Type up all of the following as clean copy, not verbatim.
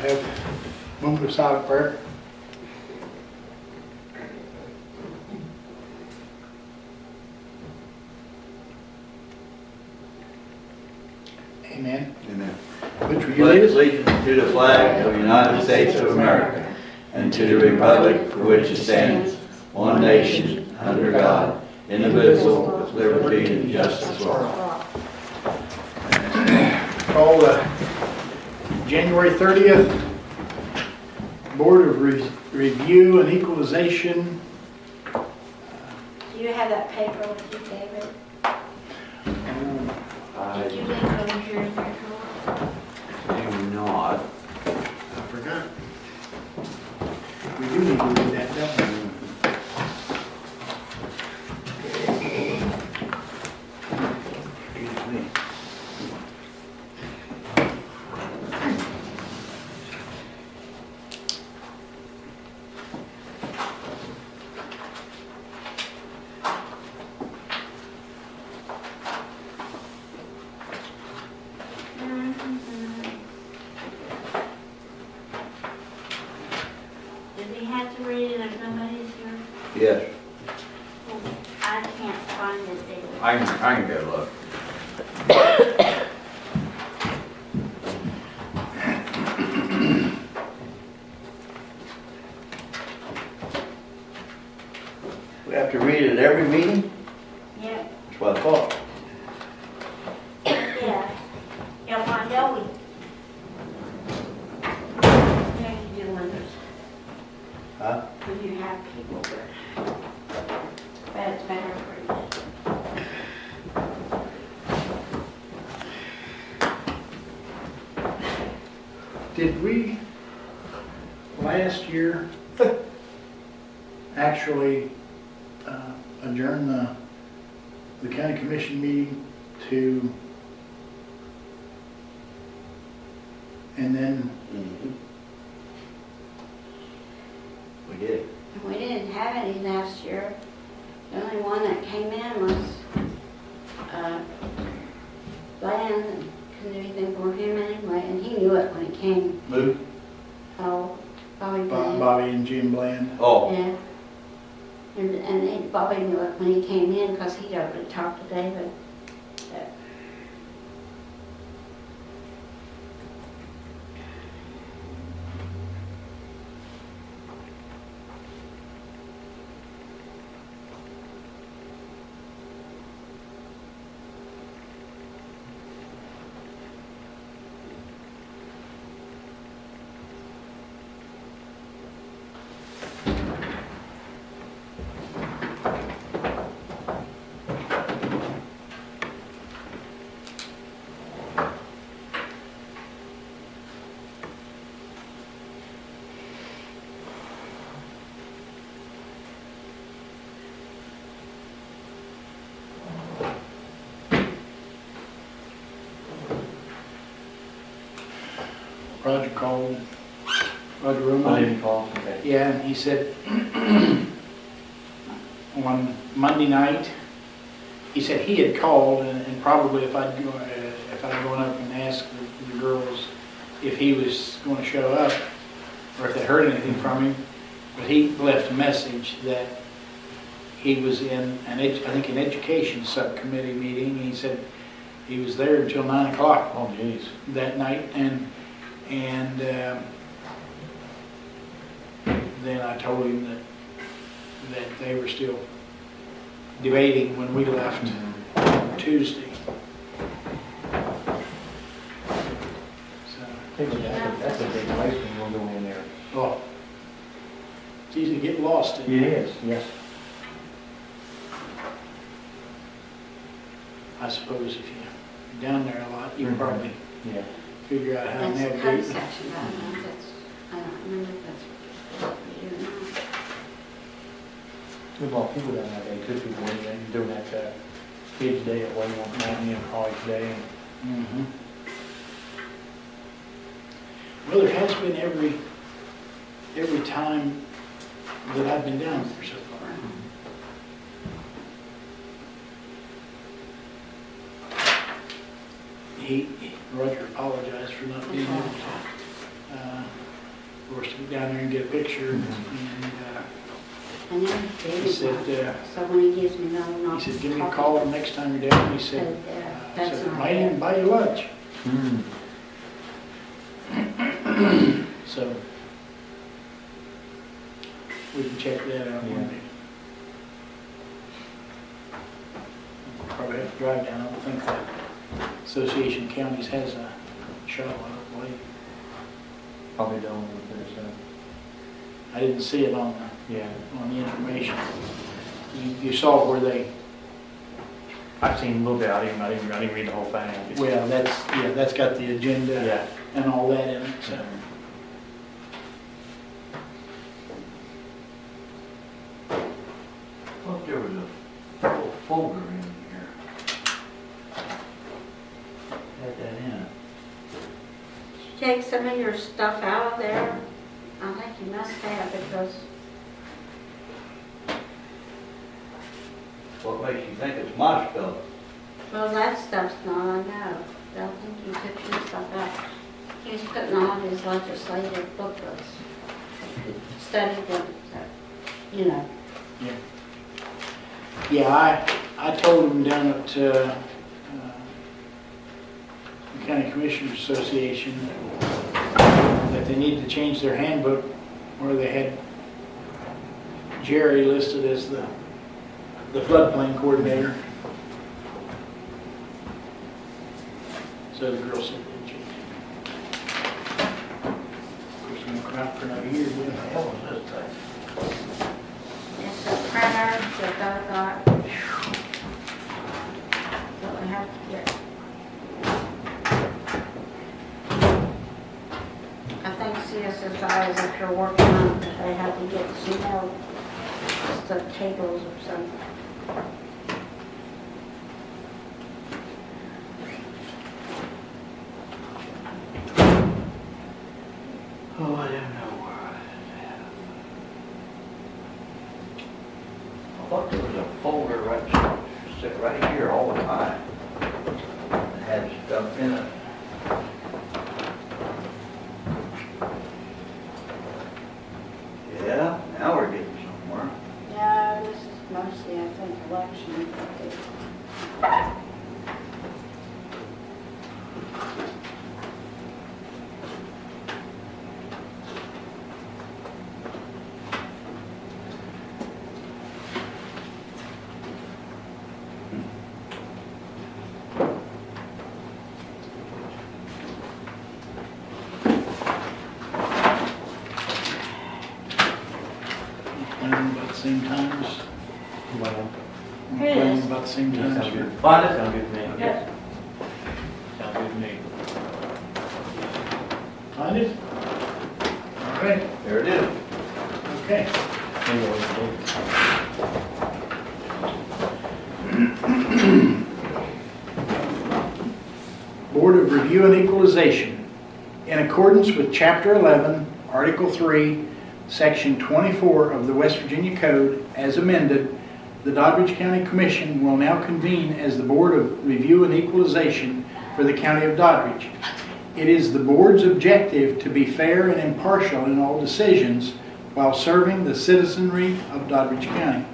have moved to silent prayer. Amen. Amen. Which will you lead Pledge us? allegiance to the flag of the United States of America and to the republic for which it stands, one nation, under God, indivisible, with liberty and justice for all. Call the January 30th Board of Review and Equalization. Do you have that paper with you, David? Did you leave those here in your drawer? Do not. I forgot. We do need to read that, don't we? Excuse me. Did we have to read it if nobody's here? Yes. I can't find it, David. I can go look. We have to read it every meeting? Yeah, That's what I thought. yeah. Yeah, I know we. Yeah, you do wonders. Huh? When you have people, but it's better for you. Did we last year actually adjourn the county commission meeting to, and then We did. We didn't have any last year. The only one that came in was, Bland, and couldn't do anything for him anyway, and he knew it when he came. Move? Oh, Bobby Bland. Bobby and Jim Bland. Oh. Yeah. And Bobby knew it when he came in, because he'd already talked to David. But Roger called, Roger I Roman. didn't call, okay. Yeah, and he said on Monday night, he said he had called, and probably if I'd gone up and asked the girls if he was going to show up, or if they heard anything from him, but he left a message that he was in I think an education subcommittee meeting. He said he was there until 9 o'clock Oh, geez. that night, and then I told him that they were still debating when we left Tuesday. So, That's a big place when you're going in there. oh, it's easy to get lost in. It is, yes. I suppose if you're down there a lot, you can Mhm. probably Yeah. figure out how to that's the code navigate. section, I don't know if that's, I don't remember if that's what we do now. There's a lot of people down that day, too, people in there, doing that, kids' day at Wayne Mountain and college day. Mhm. Well, there has been every time that I've been down there so far. Roger apologized for not being able to of course, to get down there and get a picture. And I know he David said, wants. So when he gives me no, not. he said, give me a call the next time you're down. He said, That's not might even it. buy you lunch. Hmm. So we can check that out one Yeah. day. Probably have to drive down. I don't think the Association of Counties has a shuttle, I don't believe. Probably don't with this, I didn't see it on yeah. the information. You saw where they, I've seen a little bit, I didn't read the whole thing. I just- well, that's got the agenda Yeah. and all that in it, so. Thought there was a little folder in here. Had that in it. Did you take some of your stuff out of there? I think you must have because, What makes you think it's my stuff? well, that stuff's not, I know. I don't think you took your stuff out. He was putting all his legislative booklets. He studied them, so, you know. Yeah, I told them down at the County Commissioners Association that they need to change their handbook where they had Jerry listed as the floodplain coordinator. So the girl said they changed it. Of course, I'm gonna come out for another year, What the didn't hell is this thing? It's a printer that I got. That we have to get. I think CSSI is up here working on it, but they have to get some more, just the tables or something. Oh, I don't know where I thought there was a folder right, sit right here all the time. It had stuff in it. Yeah, now we're getting somewhere. Yeah, this is mostly, I think, election. Playing about the same times. Well, Playing about the same times. sounds good. What? Sounds good to me. Yes. Sounds good to me. Find it? All right, There it is. okay. Anyway, we'll- Board of Review and Equalization. In accordance with Chapter 11, Article 3, Section 24 of the West Virginia Code, as amended, the Doddridge County Commission will now convene as the Board of Review and Equalization for the County of Doddridge. It is the board's objective to be fair and impartial in all decisions while serving the citizenry of Doddridge County.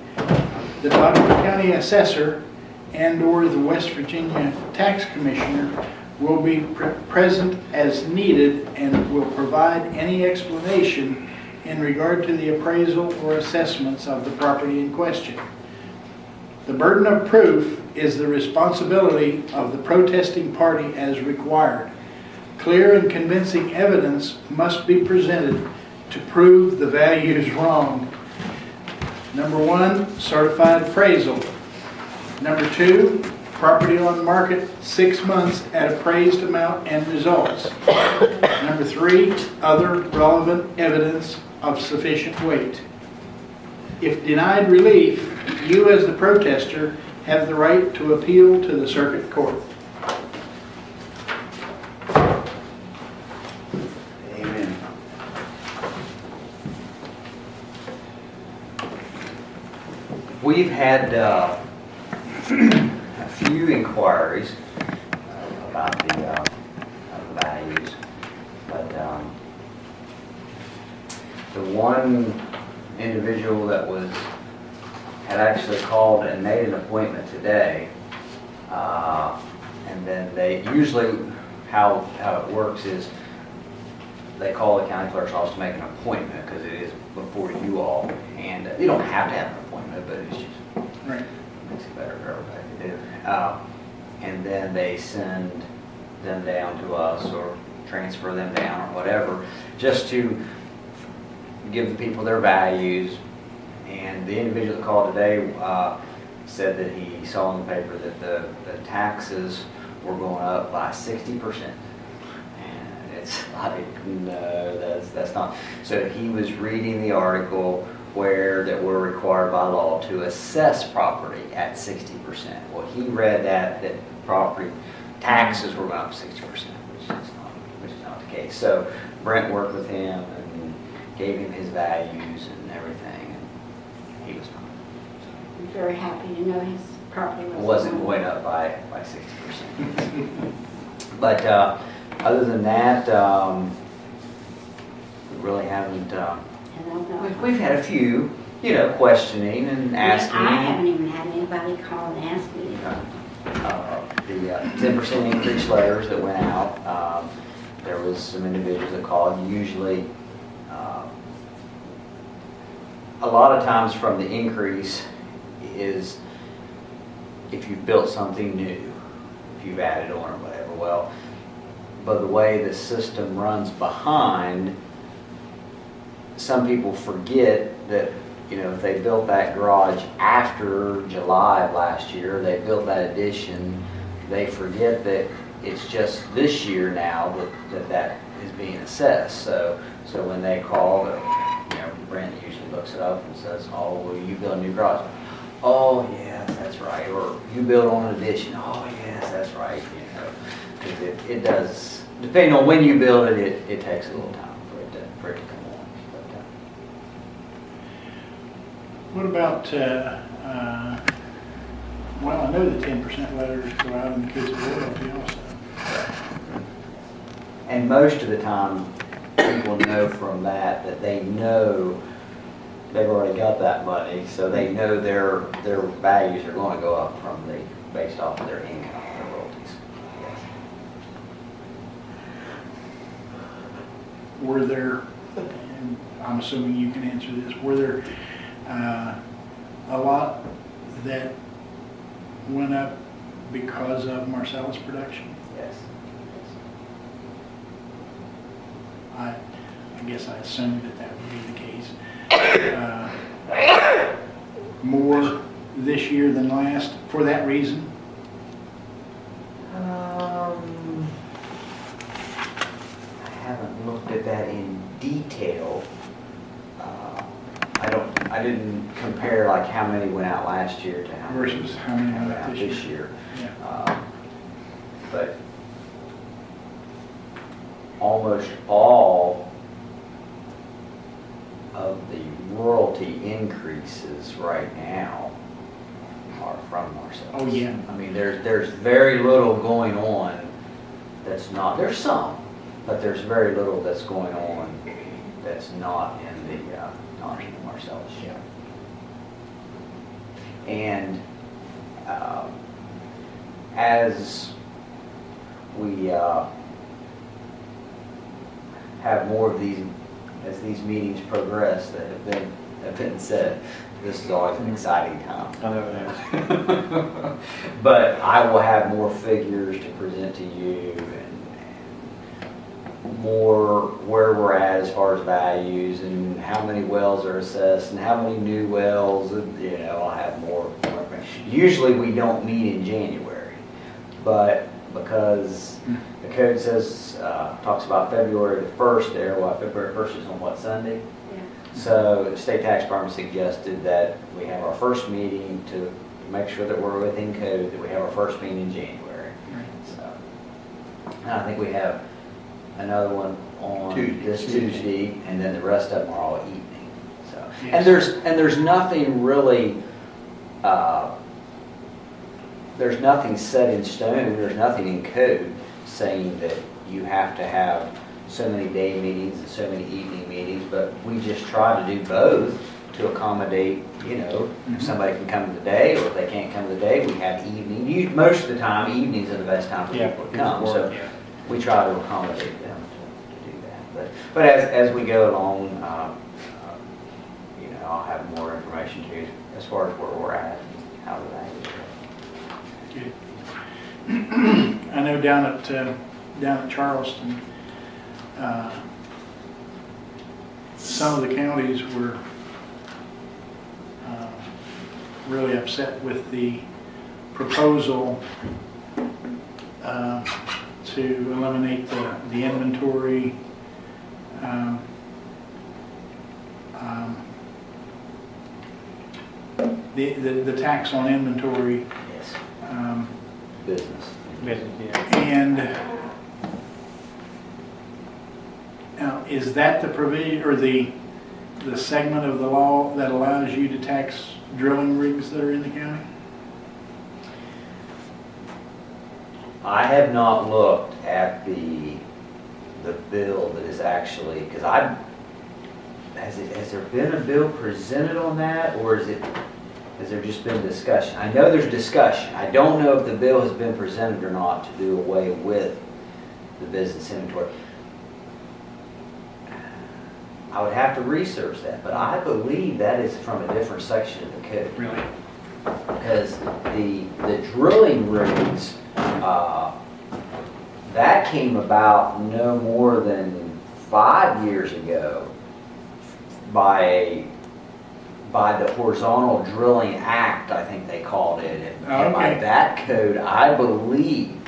The Doddridge County Assessor and/or the West Virginia Tax Commissioner will be present as needed and will provide any explanation in regard to the appraisal or assessments of the property in question. The burden of proof is the responsibility of the protesting party as required. Clear and convincing evidence must be presented to prove the value is wrong. Number 1, certified appraisal. Number 2, property on market 6 months at appraised amount and results. Number 3, other relevant evidence of sufficient weight. If denied relief, you as the protester have the right to appeal to the circuit court. Amen. We've had a few inquiries about the values, but one individual that had actually called and made an appointment today. And then they, usually how it works is they call the county clerk's office to make an appointment because it is before you all. And you don't have to have an appointment, but it's just Right. makes it better for everybody to do. And then they send them down to us or transfer them down or whatever, just to give the people their values. And the individual that called today said that he saw in the paper that the taxes were going up by 60%. And it's like, no, that's not. So he was reading the article that we're required by law to assess property at 60%. Well, he read that property taxes were going up 60%, which is not the case. So Brent worked with him and gave him his values and everything, and he was fine. I'm very happy to know his property It wasn't going up by 60%. But other than that, we really haven't. We've had a few, questioning and asking. I haven't even had anybody call and ask me. The 10% increase letters that went out, there was some individuals that called. Usually, a lot of times from the increase is if you've built something new, if you've added on or whatever. Well, but the way the system runs behind, some people forget that, if they built that garage after July of last year, they built that addition, they forget that it's just this year now that is being assessed. So when they call, Brent usually looks it up and says, oh, well, you built a new garage. Oh, yes, that's right. Or you built on an addition. Oh, yes, that's right. Because it does, depending on when you build it, it takes a little time for it to come on. What about, well, I know the 10% letters go out in the kids' loyalty also. And most of the time, people know from that they know they've already got that money, so they know their values are going to go up based off of their income, their royalties. Yes. Were there, and I'm assuming you can answer this, were there a lot that went up because of Marcellus production? Yes. I guess I assumed that would be the case. More this year than last for that reason? I haven't looked at that in detail. I didn't compare like how many went out last year to how many Versus how many went out this year. Yeah. But almost all of the royalty increases right now are from Marcellus. Oh, yeah. I mean, there's very little going on that's not, there's some, but there's very little that's going on that's not in the Marcellus. Yeah. And as we have more of these, as these meetings progress that have been said, this is always an exciting time. I know it is. But I will have more figures to present to you and more where we're at as far as values and how many wells are assessed and how many new wells, I'll have more information. Usually we don't meet in January, but because the code says, talks about February the 1st there, February 1st is on what, Sunday? Yeah. So the state tax department suggested that we have our first meeting to make sure that we're within code, that we have our first meeting in January. Right. So, and I think we have another one on this Tuesday, and then the rest of them are all evening. So, Yes. and there's nothing really, there's nothing set in stone. There's nothing in code saying that you have to have so many day meetings and so many evening meetings, but we just try to do both to accommodate, if somebody can come in the day, or if they can't come in the day, we have evening. Most of the time, evenings are the best time for people to come, so we try to accommodate them to do that. But as we go along, I'll have more information to you as far as where we're at and how the language goes. Good. I know down at Charleston, some of the counties were really upset with the proposal to eliminate the inventory. The tax on inventory. Yes. Um, Business. And now, is that the provision or the segment of the law that allows you to tax drilling rigs that are in the county? I have not looked at the bill that is actually, because has there been a bill presented on that, or has there just been discussion? I know there's discussion. I don't know if the bill has been presented or not to do away with the business inventory. I would have to research that, but I believe that is from a different section of the code. Really? Because the drilling rigs, that came about no more than 5 years ago by the Horizontal Drilling Act, I think they called it. And by that code, I believe,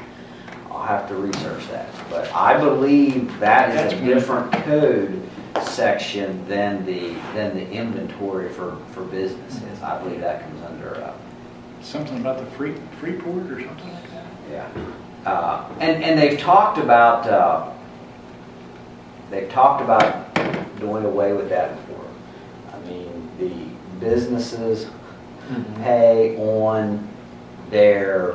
I'll have to research that, but I believe that is a different code section than the inventory for businesses. I believe that comes under Something about the Freeport or something like that? yeah. And they've talked about doing away with that before. I mean, the businesses pay on their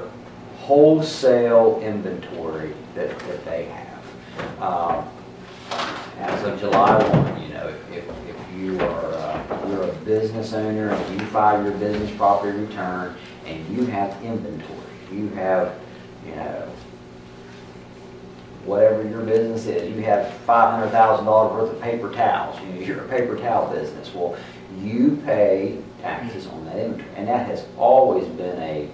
wholesale inventory that they have. As of July 1, if you are you're a business owner and you file your business property return and you have inventory, you have, whatever your business is, you have $500,000 worth of paper towels, you're a paper towel business, well, you pay taxes on that inventory, and that has always been an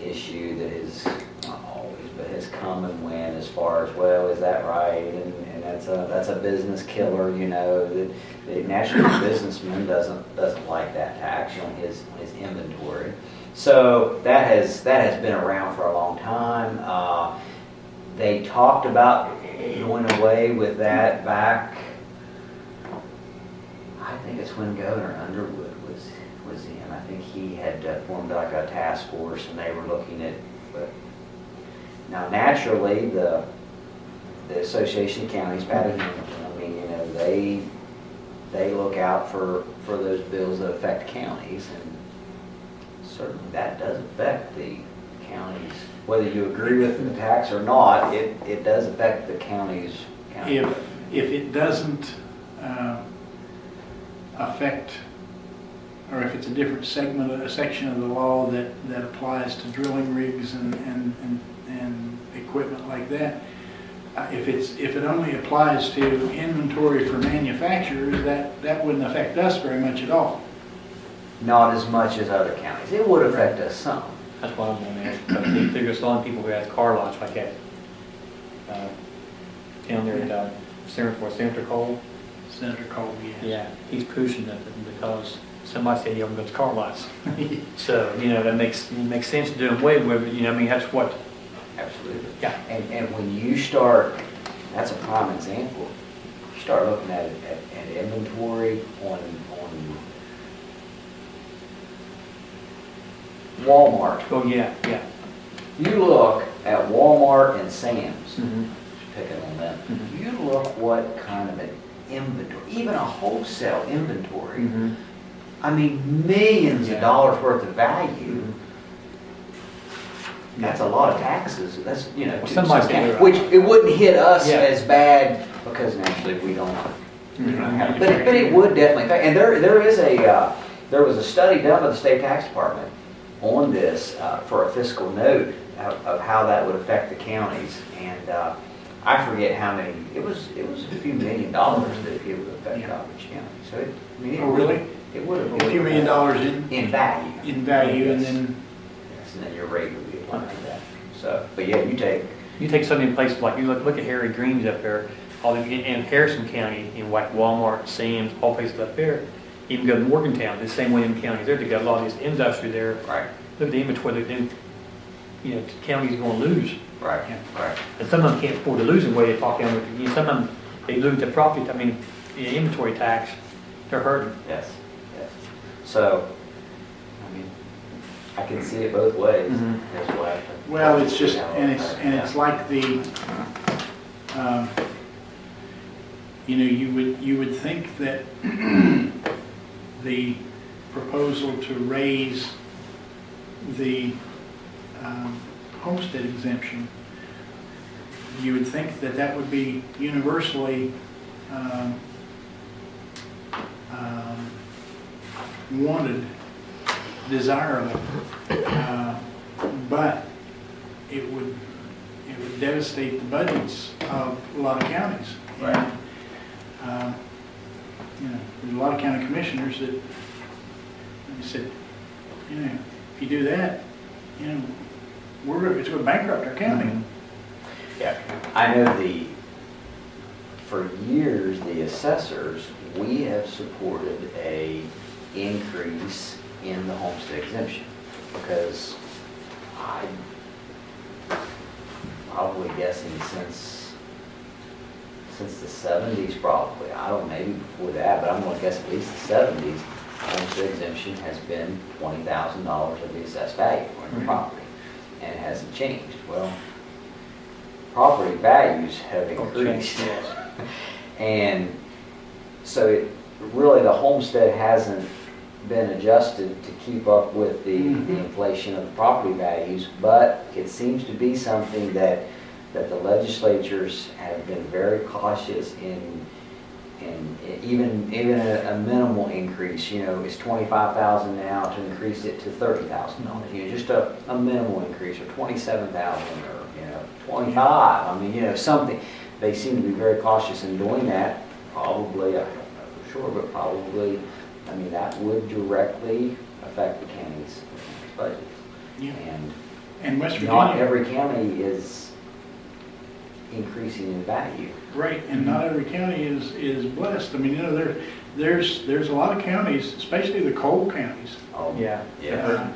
issue that is, not always, but has come and went as far as, well, is that right, and that's a business killer, that naturally the businessman doesn't like that tax on his inventory. So that has been around for a long time. They talked about doing away with that back, I think it's when Governor Underwood was in. I think he had formed like a task force and they were looking at, but now naturally the Association of Counties, Patty Hamilton, I mean, they look out for those bills that affect counties, and certainly that does affect the counties. Whether you agree with the tax or not, it does affect the counties. If it doesn't affect, or if it's a different section of the law that applies to drilling rigs and equipment like that, if it only applies to inventory for manufacturers, that wouldn't affect us very much at all. Not as much as other counties. It would affect us some. That's what I'm going to ask. But there's a lot of people who have car lots like that. Down there at Senator Cole. Senator Cole, yes. Yeah, he's pushing it because somebody said he hasn't got car lots. So, that makes sense to do away with it. That's what. Absolutely. Yeah. And when you start, that's a prime example. You start looking at inventory on Walmart. Oh, yeah. You look at Walmart and Sam's, Mm-hmm. picking on them, Mm-hmm. you look what kind of an inventory, even a wholesale inventory, Mm-hmm. I mean, millions of dollars worth of value. that's a lot of taxes, that's, you know, to Somebody some said county, that. which it wouldn't hit us Yeah. as bad, because naturally we don't Mhm. but it would definitely affect, and there is there was a study done by the state tax department on this for a fiscal note of how that would affect the counties, and I forget how many, it was a few $1 million that it would affect Yeah. Doddridge County, so it, I mean, it Oh, would- really? It would have. A few $1 million In value. in value, and then, Yes, and then your rate would be applied to that, so, but yeah, You take so many places, like you look at Harry Green's up there, all in Harrison County, in like Walmart, Sam's, all places up there. Even go to Morgantown, the same way in counties there, they got a lot of this industry there. right, Look at the inventory that then, you know, counties are gonna lose. right, right. And some of them can't afford to lose the way they talk down with, you know, some of them, they lose the profit, I mean, the inventory tax, they're hurting. Yes, yes. So, I mean, I can see it both ways Mhm. as well. well, it's just, and it's like the, you know, you would think that the proposal to raise the homestead exemption, you would think that that would be universally wanted, desirable, but it would devastate the budgets of a lot of counties. Right. And, you know, there's a lot of county commissioners that said, you know, if you do that, you know, it's going to bankrupt our county. Yeah, I know for years, the assessors, we have supported a increase in the homestead exemption, because I'm probably guessing since the 70s probably, I don't know, maybe before that, but I'm gonna guess at least the 70s, homestead exemption has been $20,000 of the assessed value on your property, and it hasn't changed. Well, property values have increased. And so really the homestead hasn't been adjusted to keep up with the inflation of the property values, but it seems to be something that the legislatures have been very cautious in even a minimal increase, you know, it's $25,000 now, to increase it to $30,000, you know, just a minimal increase, or $27,000, or, you know, 25, I mean, you know, something. They seem to be very cautious in doing that, probably, I don't know for sure, but probably, I mean, that would directly affect the county's budget. Yeah. And And West not Virginia, every county is increasing in value. right, and not every county is blessed. I mean, you know, there's a lot of counties, especially the coal counties, Oh, Yeah. yeah,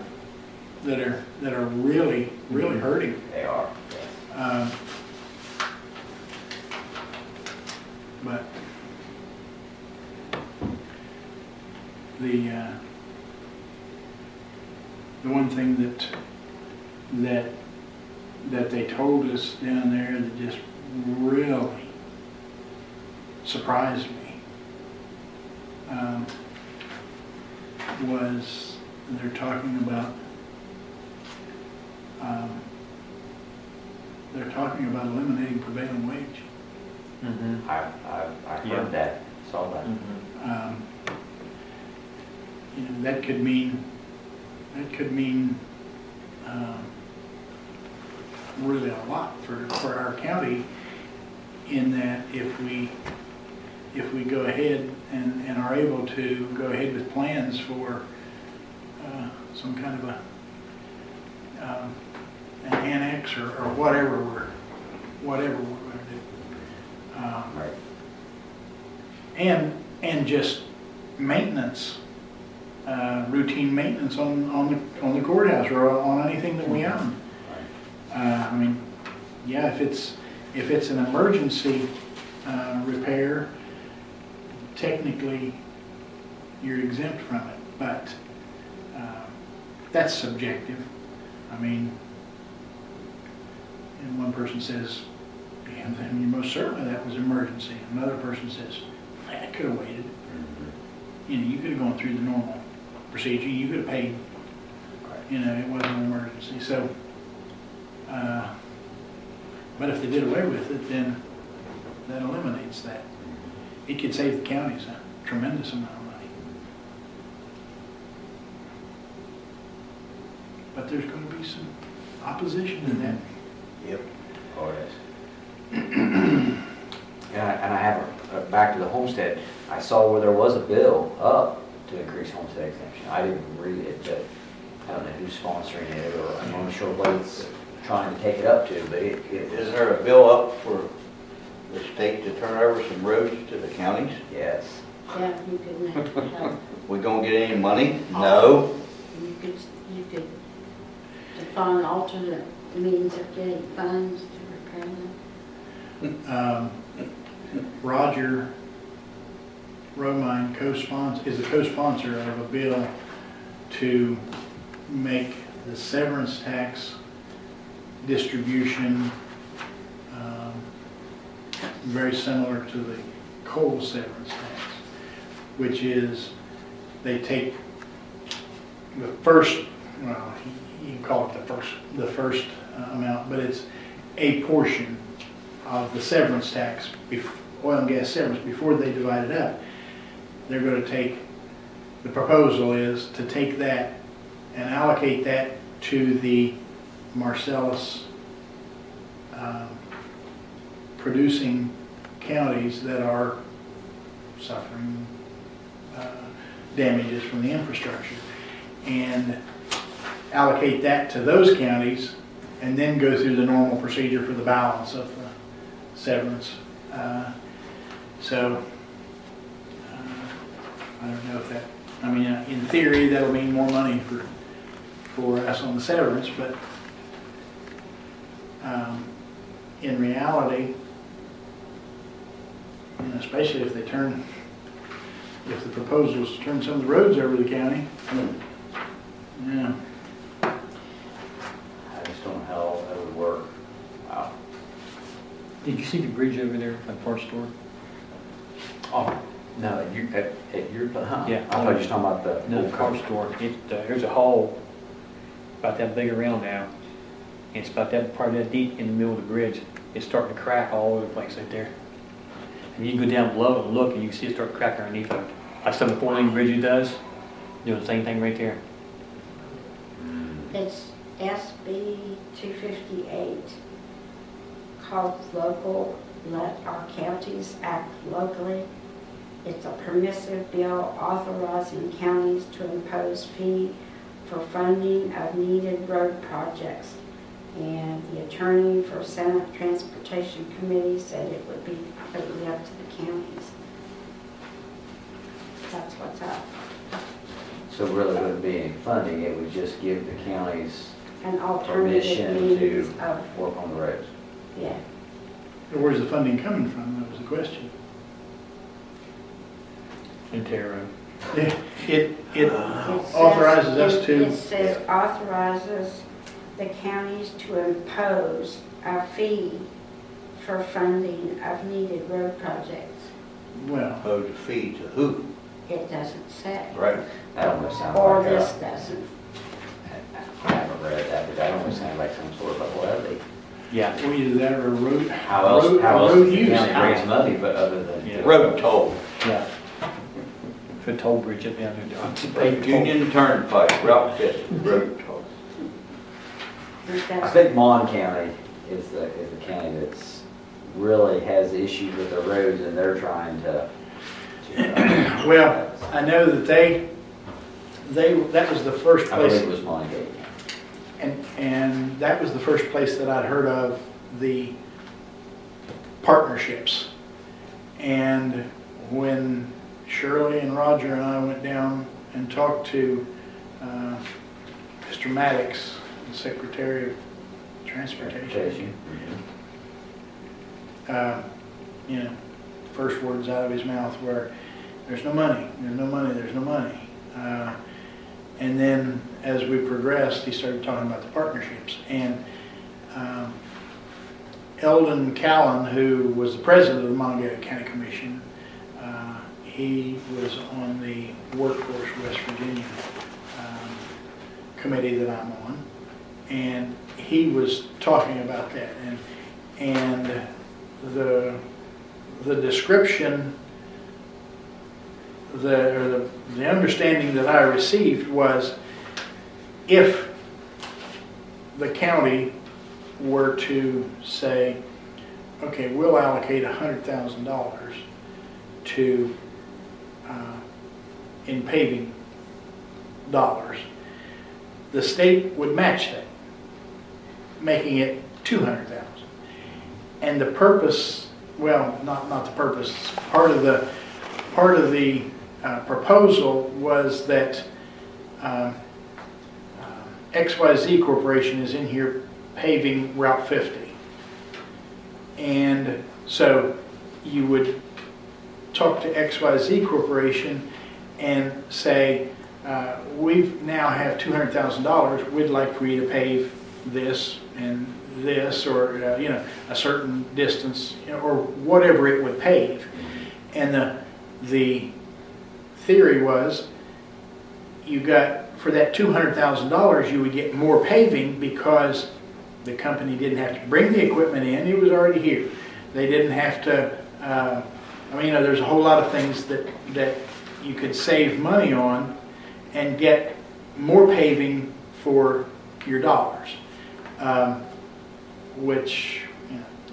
that are really hurting. they are, yes. But the one thing that they told us down there that just really surprised me was they're talking about eliminating prevailing wage. Mm-hmm. I've Yeah. heard that, saw that. You know, that could mean really a lot for our county, in that if we go ahead and are able to go ahead with plans for some kind of an annex or whatever we're going to do. Right. And just maintenance, routine maintenance on the courthouse or on anything that we own. I mean, yeah, if it's an emergency repair, technically you're exempt from it, but that's subjective. I mean, and one person says, yeah, I mean, most certainly that was emergency. Another person says, I could have waited. You know, you could have gone through the normal procedure. You could have paid. You know, it wasn't an emergency. So But if they did away with it, then that eliminates that. It could save the counties a tremendous amount of money. But there's going to be some opposition to that. Yep. Oh, it is. And I have, back to the homestead, I saw where there was a bill up to increase homestead exemption. I didn't read it, but I don't know who's sponsoring it, or I'm not sure what it's trying to take it up to, but it Is is, there a bill up for the state to turn over some roads to the counties? yes. Yeah, you could make it help. We gonna get any money? No. You could define alternate means of getting funds to repair them. Roger Romine is a co-sponsor of a bill to make the severance tax distribution very similar to the coal severance tax, which is they take the first, well, you can call it the first amount, but it's a portion of the severance tax, oil and gas severance, before they divide it up. They're going to take, the proposal is to take that and allocate that to the Marcellus producing counties that are suffering damages from the infrastructure, and allocate that to those counties, and then go through the normal procedure for the balance of the severance. So I don't know if that, I mean, in theory, that'll mean more money for us on the severance, but in reality, you know, especially if the proposal is to turn some of the roads over to the county, yeah. I just don't know how that would work. Wow. Did you see the bridge over there at the parts store? Oh, no, at your, huh? Yeah. I thought you were talking about the. No, the parts store. There's a hole about that big around now. And it's about that, probably that deep in the middle of the bridge. It's starting to crack all over the place right there. And you can go down below and look, and you can see it start cracking underneath it. Like some of the 4-lane bridges does, doing the same thing right there. It's SB 258, called Local, Let Our Counties Act Locally. It's a permissive bill authorizing counties to impose fee for funding of needed road projects. And the attorney for Senate Transportation Committee said it would be completely up to the counties. That's what's up. So really wouldn't be any funding, it would just give the counties An alternative permission means to of, work on the roads. yeah. Where's the funding coming from? That was the question. In Terra. It It authorizes us to. It says authorizes the counties to impose a fee for funding of needed road projects. Well, Owed a fee to who? It doesn't say. Right. That almost sounds Or like this doesn't. I haven't read that, but that almost sounds like some sort of a levy. Yeah. well, either that or a road. How else road does the use. county raise money but other than? Yeah. Road toll. Yeah. For the toll bridge up down there. Lake Union Turnpike, Route 50, road toll. I think Mon County is the county that's really has issues with the roads, and they're trying to Well, I know that that was the first I believe place, it was Montague. and that was the first place that I'd heard of the partnerships. And when Shirley and Roger and I went down and talked to Mr. Maddox, the Secretary of Transportation, you know, first words out of his mouth were, "There's no money, there's no money, there's no money." And then as we progressed, he started talking about the partnerships. And Eldon Callan, who was the president of the Montague County Commission, he was on the Workforce West Virginia committee that I'm on. and he was talking about that, and the description, the understanding that I received was, if the county were to say, okay, we'll allocate $100,000 to in paving dollars, the state would match that, making it $200,000. And the purpose, well, not the purpose, part of the proposal was that XYZ Corporation is in here paving Route 50. And so you would talk to XYZ Corporation and say, we now have $200,000, we'd like for you to pave this and this, or a certain distance, or whatever it would pave. And the theory was, you got, for that $200,000, you would get more paving because the company didn't have to bring the equipment in, it was already here. They didn't have to, there's a whole lot of things that you could save money on and get more paving for your dollars. Which,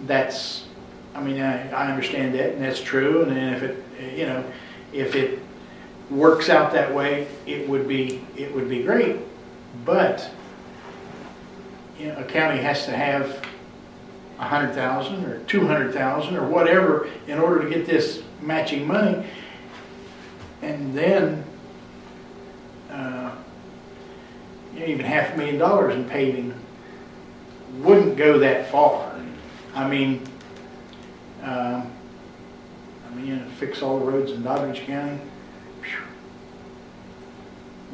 that's, I understand that, and that's true, and then if it works out that way, it would be great. But a county has to have $100,000 or $200,000 or whatever in order to get this matching money, and then even $500,000 in paving wouldn't go that far. Fix all the roads in Doddridge County,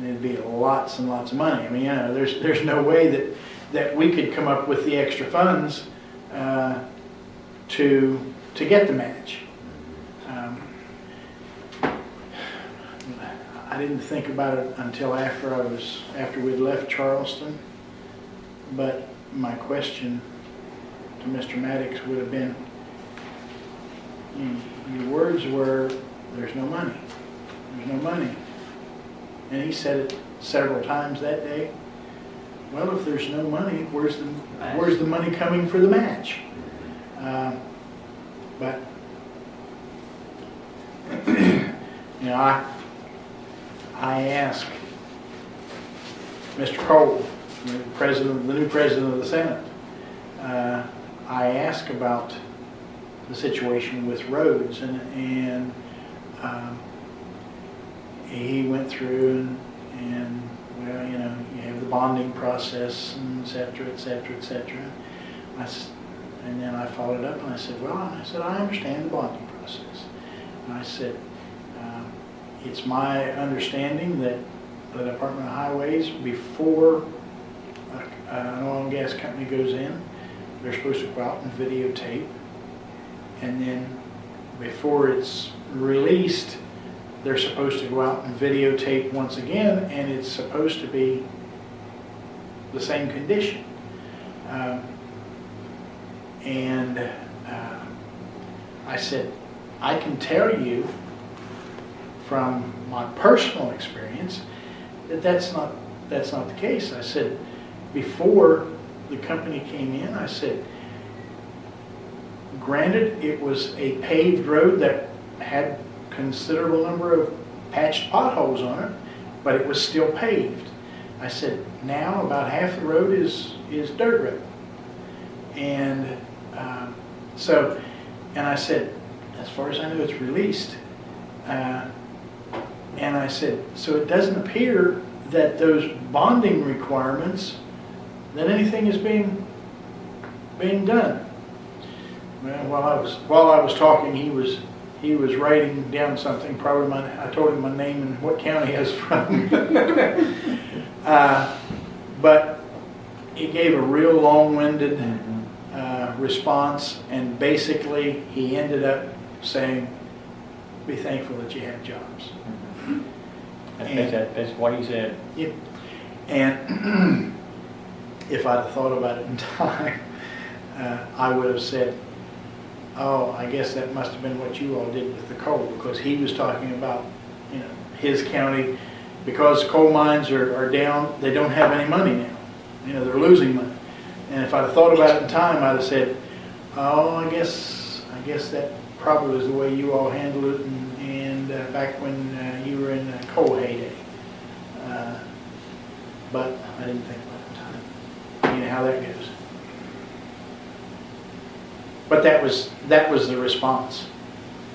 it'd be lots and lots of money. There's no way that we could come up with the extra funds to get the match. I didn't think about it until after we'd left Charleston, but my question to Mr. Maddox would have been, your words were, there's no money. There's no money. And he said it several times that day. Well, if there's no money, where's the money coming for the match? But I asked Mr. Cole, the new president of the Senate, I asked about the situation with roads, and he went through and you have the bonding process, and et cetera, et cetera, et cetera. And then I followed up and I said, I understand the bonding process. And I said, it's my understanding that the Department of Highways, before an oil and gas company goes in, they're supposed to go out and videotape, and then before it's released, they're supposed to go out and videotape once again, and it's supposed to be the same condition. I said, I can tell you from my personal experience that that's not the case. I said, before the company came in, I said, granted, it was a paved road that had considerable number of patched potholes on it, but it was still paved. I said, now about half the road is dirt road. And and I said, as far as I know, it's released. And I said, so it doesn't appear that those bonding requirements, that anything is being done. Well, while I was talking, he was writing down something. Probably I told him my name and what county I was from. But he gave a real long-winded response, and basically he ended up saying, "Be thankful that you have jobs." That's what he said. Yep. And if I'd have thought about it in time, I would have said, oh, I guess that must have been what you all did with the coal, because he was talking about, you know, his county, because coal mines are down, they don't have any money now. You know, they're losing money. And if I'd have thought about it in time, I'd have said, oh, I guess that probably was the way you all handled it, and back when you were in coal heyday. But I didn't think about it in time. You know how that goes. But that was the response.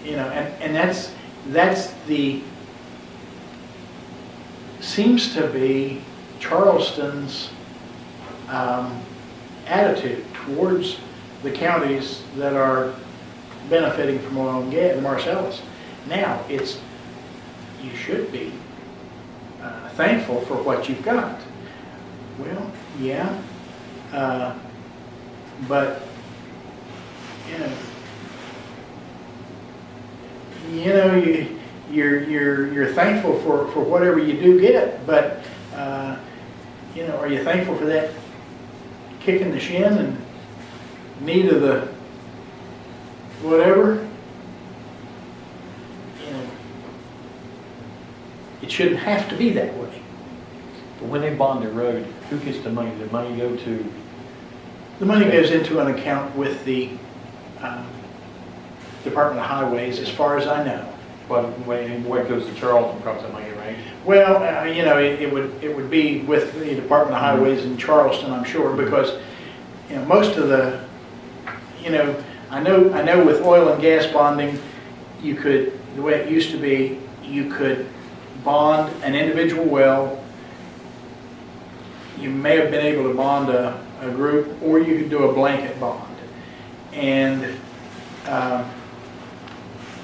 You know, and that's the, seems to be Charleston's attitude towards the counties that are benefiting from oil and gas, the Marcellus. Now, you should be thankful for what you've got. Well, yeah, but you're thankful for whatever you do get, but are you thankful for that kick in the shin and knee to the whatever? It shouldn't have to be that way. But when they bond the road, who gets the money? The money go to? The money goes into an account with the Department of Highways, as far as I know. What goes to Charleston from the money, right? Well, it would be with the Department of Highways in Charleston, I'm sure, because most of the, I know with oil and gas bonding, you could, the way it used to be, you could bond an individual well. You may have been able to bond a group, or you could do a blanket bond. And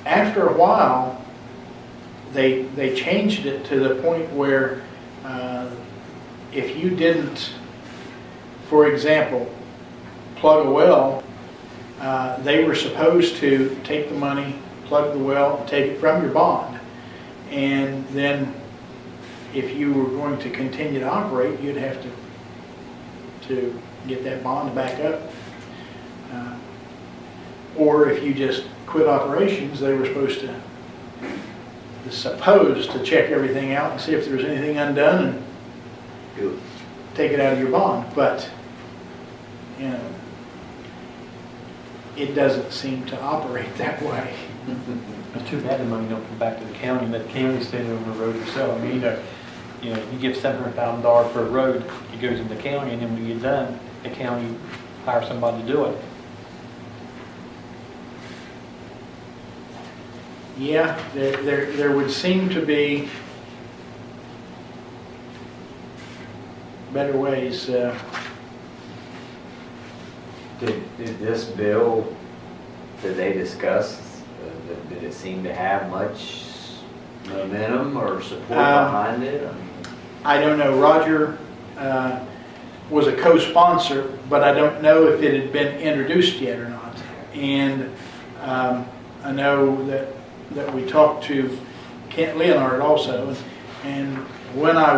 after a while, they changed it to the point where if you didn't, for example, plug a well, they were supposed to take the money, plug the well, take it from your bond, and then if you were going to continue to operate, you'd have to get that bond back up. Or if you just quit operations, they were supposed to check everything out and see if there was anything undone and take it out of your bond. But it doesn't seem to operate that way. It's too bad the money don't come back to the county and let the county stand on the road yourself. I mean, you give $700,000 for a road, it goes in the county, and then when you get done, the county hires somebody to do it. Yeah, there would seem to be better ways. Did this bill that they discussed, did it seem to have much momentum or support behind it? I don't know. Roger was a co-sponsor, but I don't know if it had been introduced yet or not. And I know that we talked to Kent Leonard also, and when I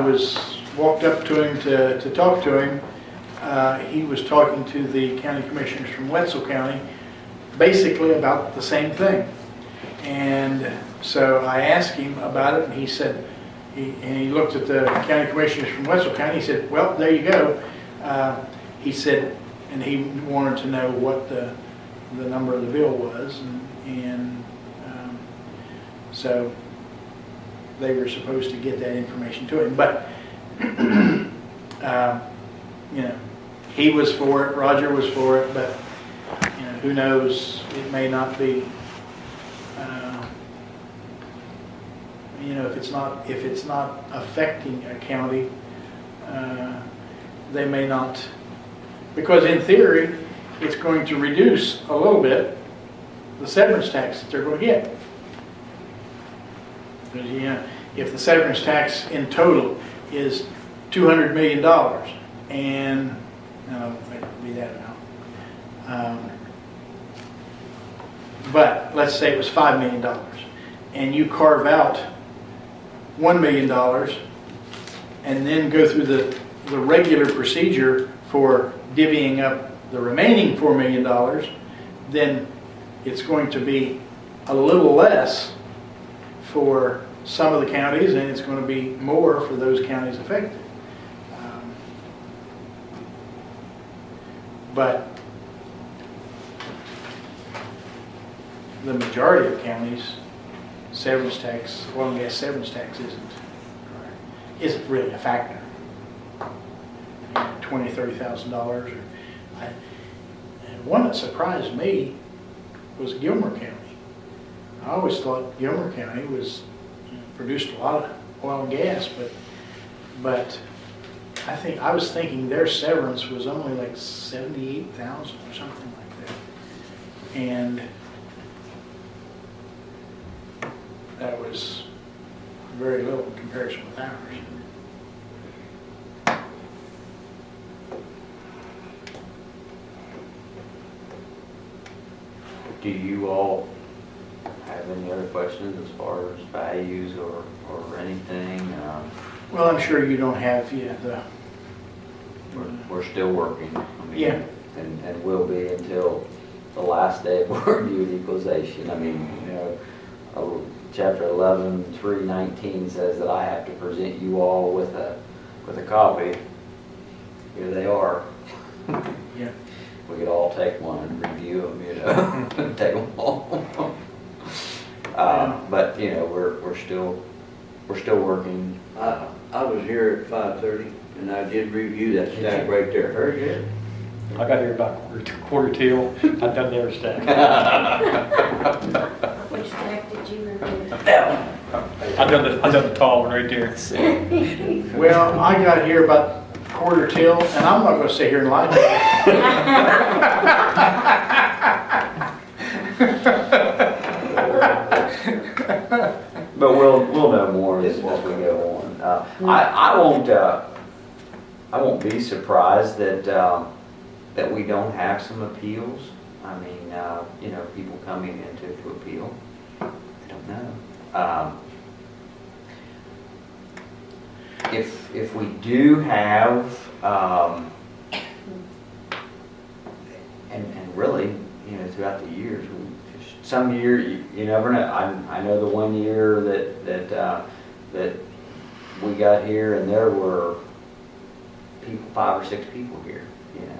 walked up to him to talk to him, he was talking to the county commissioners from Wetzel County basically about the same thing. And so I asked him about it, and he said, he looked at the county commissioners from Wetzel County, he said, well, there you go. He said, and he wanted to know what the number of the bill was, and so they were supposed to get that information to him. But he was for it, Roger was for it, but who knows, it may not be. If it's not affecting a county, they may not, because in theory, it's going to reduce a little bit the severance tax that they're going to get. Because if the severance tax in total is $200 million, and I don't think it would be that amount, but let's say it was $5 million, and you carve out $1 million and then go through the regular procedure for divvying up the remaining $4 million, then it's going to be a little less for some of the counties, and it's going to be more for those counties affected. But the majority of counties, severance tax, oil and gas severance tax isn't really a factor. $20,000, $30,000. And one that surprised me was Gilmer County. I always thought Gilmer County was, produced a lot of oil and gas, but I was thinking their severance was only like $78,000 or something like that. And that was very little in comparison with ours. Do you all have any other questions as far as values or anything? Well, I'm sure you don't have, We're still working. I mean, Yeah. And will be until the last day of reviewed equalization. I mean, chapter 11, 319 says that I have to present you all with a copy. Here they are. Yeah. We could all take one and review them, take them all. But we're still working. I was here at 5:30 and I did review that stack right there. Very good. I got here about quarter till. I've done their stack. Which stack did you review? I've done the tall one right there. Well, I got here about quarter till, and I'm not going to sit here and lie to you. But we'll know more as we go on. I won't be surprised that we don't have some appeals. I mean, people coming in to appeal. I don't know. If we do have, and really, throughout the years, some year you never know. I know the one year that we got here and there were 5 or 6 people here,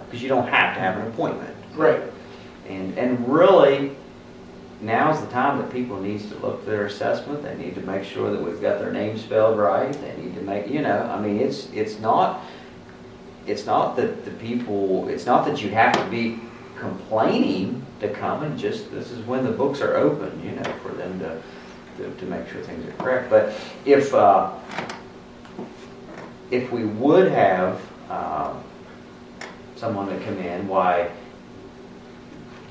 because you don't have to have an appointment. Right. And really, now's the time that people need to look at their assessment. They need to make sure that we've got their name spelled right. They need to make, it's not that the people, it's not that you have to be complaining to come, and just, this is when the books are open, for them to make sure things are correct. But if we would have someone to come in, why,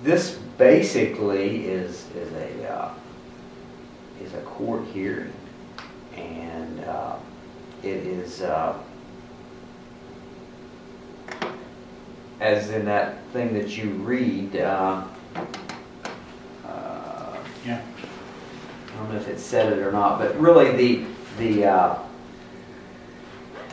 this basically is a court hearing, and it is as in that thing that you read. Yeah. I don't know if it said it or not, but really the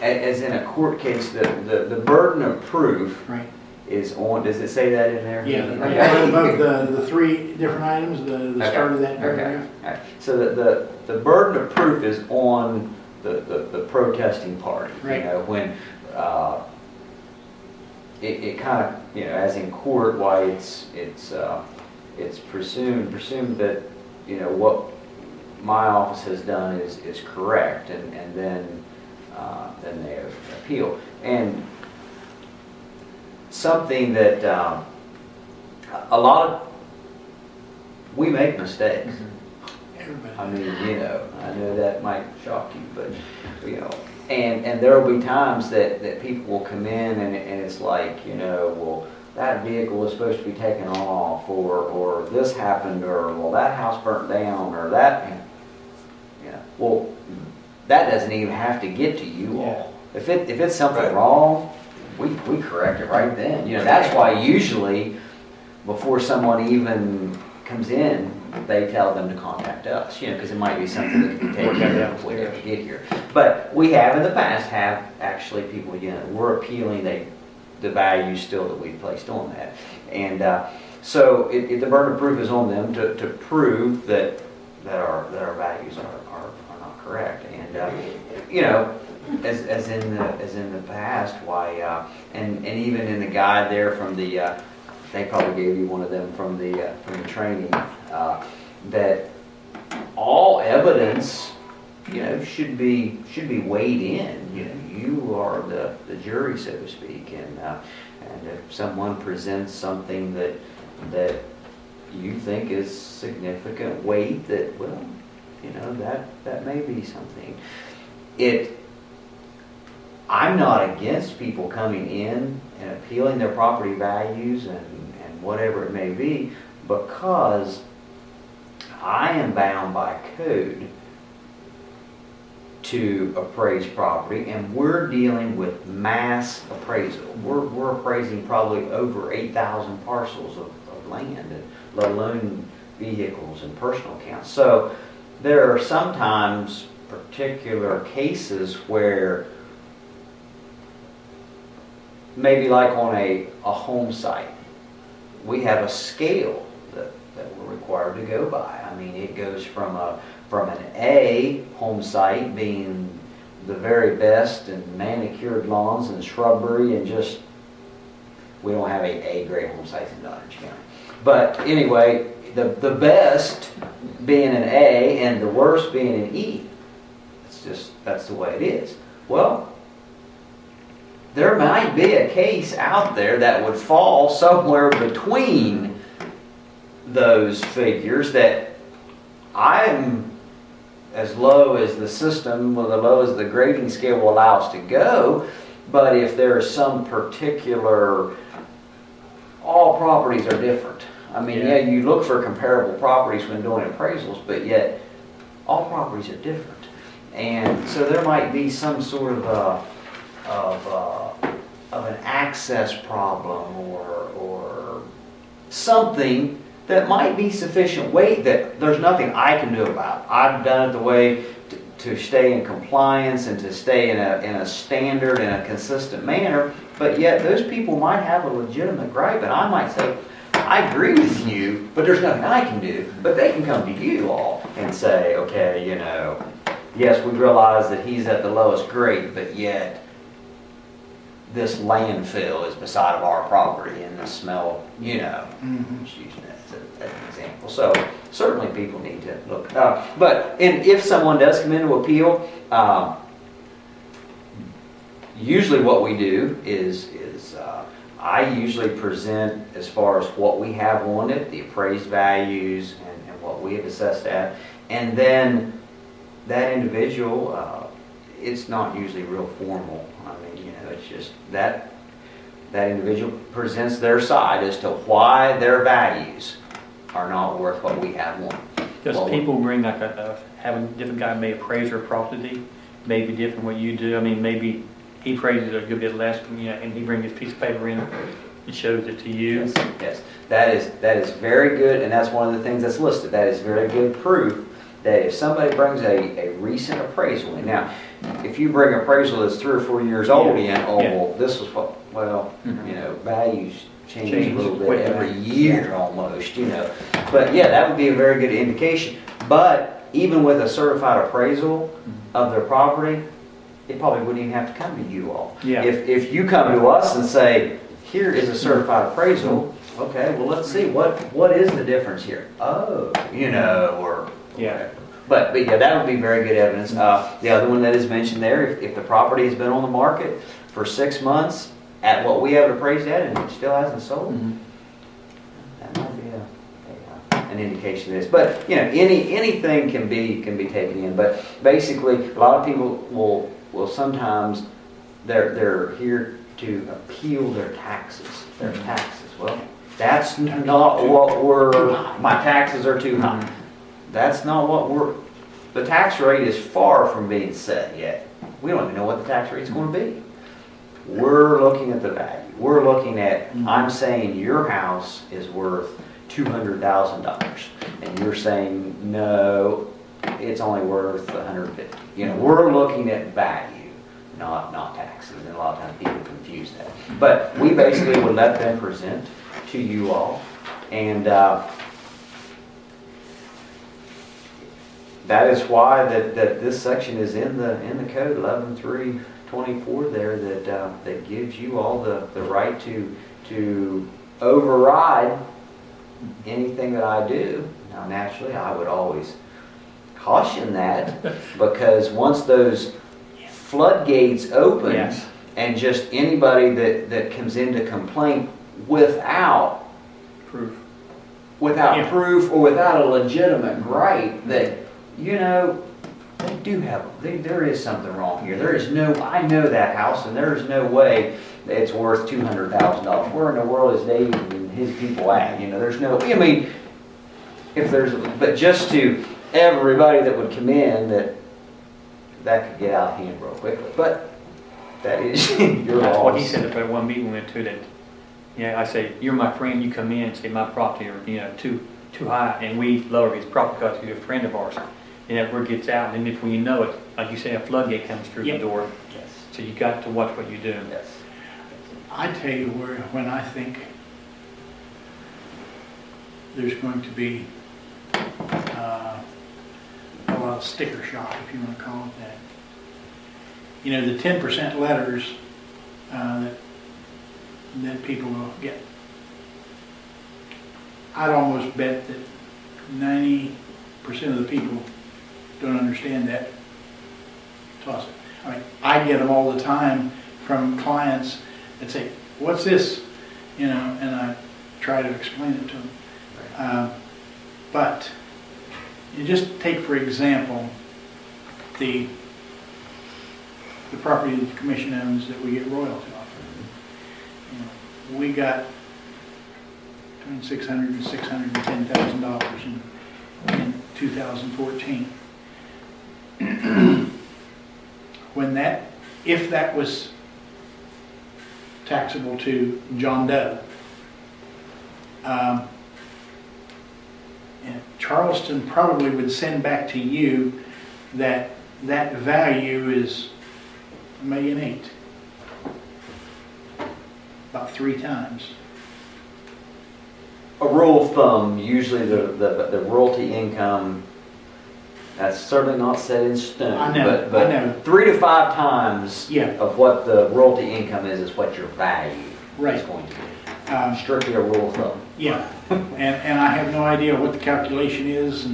as in a court case, the burden of proof. Right. Is on, does it say that in there? Yeah, right above the 3 different items, the start of that paragraph. Okay. So the burden of proof is on the protesting party. Right. When it kind of, as in court, why it's presumed that what my office has done is correct, and then they appeal. And something that we make mistakes. Everybody. I mean, I know that might shock you, but and there will be times that people will come in and it's like, well, that vehicle was supposed to be taken off, or this happened, or well, that house burnt down, or that, well, that doesn't even have to get to you all. If it's something wrong, we correct it right then. That's why usually before someone even comes in, they tell them to contact us, because it might be something that can take care of before they ever get here. But we have in the past actually people, we're appealing, the value still that we placed on that. And so the burden of proof is on them to prove that our values are not correct. And you know, as in the past, why and even in the guide there from the they probably gave you one of them from the training, that all evidence, you know, should be weighed in. You know, you are the jury, so to speak, and if someone presents something that you think is significant weight, that, well, you know, that may be something. I'm not against people coming in and appealing their property values and whatever it may be, because I am bound by code to appraise property, and we're dealing with mass appraisal. We're appraising probably over 8,000 parcels of land, and let alone vehicles and personal accounts. So there are sometimes particular cases where maybe like on a home site, we have a scale that we're required to go by. I mean, it goes from an A home site being the very best and manicured lawns and shrubbery, and just, we don't have A grade home sites in Doddridge County. But anyway, the best being an A and the worst being an E. That's the way it is. Well, there might be a case out there that would fall somewhere between those figures, that I'm as low as the system, or the low as the grading scale will allow us to go. But if there's some particular, all properties are different. I mean, yeah, you look for comparable properties when doing appraisals, but yet all properties are different. And so there might be some sort of an access problem or something that might be sufficient weight that there's nothing I can do about. I've done it the way to stay in compliance and to stay in a standard and a consistent manner, but yet those people might have a legitimate gripe, and I might say, I agree with you, but there's nothing I can do. But they can come to you all and say, okay, you know, yes, we realize that he's at the lowest grade, but yet this landfill is beside of our property and the smell, you know, just using that as an example. So certainly people need to look. And if someone does come in to appeal, usually what we do is I usually present as far as what we have on it, the appraised values and what we have assessed at, and then that individual, it's not usually real formal. I mean, you know, it's just that individual presents their side as to why their values are not worth what we have on. Does people bring like having a different guy may appraise their property, maybe different what you do? I mean, maybe he praises it a good bit less, you know, and he brings his piece of paper in and shows it to you. Yes, that is very good, and that's one of the things that's listed. That is very good proof that if somebody brings a recent appraisal in. Now, if you bring appraisal that's 3 or 4 years old well, this was what, you know, values change a little bit every year almost, you know. But yeah, that would be a very good indication. But even with a certified appraisal of their property, it probably wouldn't even have to come to you all. Yeah. If you come to us and say, here is a certified appraisal, okay, well, let's see, what is the difference here? Oh, you know, or... Yeah. But yeah, that would be very good evidence. The other one that is mentioned there, if the property has been on the market for 6 months at what we have it appraised at and it still hasn't sold, that might be an indication of this. But you know, anything can be taken in. But basically, a lot of people will sometimes they're here to appeal their taxes. Well, that's not what my taxes are too high. That's not what the tax rate is far from being set yet. We don't even know what the tax rate is going to be. We're looking at the value. We're looking at, I'm saying your house is worth $200,000. And you're saying, no, it's only worth $150,000. You know, we're looking at value, not tax. taxes, and a lot of times people confuse that. But we basically would let them present to you all, and that is why that this section is in the code 11.3.24 there, that gives you all the right to override anything that I do. Now, naturally, I would always caution that, because once those floodgates open, Yes. and just anybody that comes into complaint without Proof. Yeah. proof or without a legitimate right, that, you know, they do have, there is something wrong here. I know that house, and there is no way that it's worth $200,000. Where in the world is Dave and his people at? You know, there's no, I mean, but just to everybody that would come in, that could get out of hand real quickly. But that is your That's what he loss. said at one meeting we went to, that, I say, you're my friend, you come in and say my property are, too high, and we lower his property because you're a friend of ours. And that word gets out, and then when you know it, like you say, a floodgate comes through the Yep. door. Yes. So you got to watch what you do. Yes. I tell you when I think there's going to be a lot of sticker shock, if you want to call it that. The 10% letters that people will get. I'd almost bet that 90% of the people don't understand that. Toss it. I mean, I get them all the time from clients that say, "What's this?" And I try to explain it to them. But you just take, for example, the property that the commission owns that we get royalty off of. We got between $600,000 and $610,000 in 2014. If that was taxable to John Doe, and Charleston probably would send back to you that value is $1.8 million, about 3 times. A rule of thumb, usually the royalty income, that's certainly not set in stone. I know, but I know. 3 to 5 times Yeah. of what the royalty income is what your value Right. is going to be. Strictly Strictly a rule of thumb. Yeah, and I have no idea what the calculation is,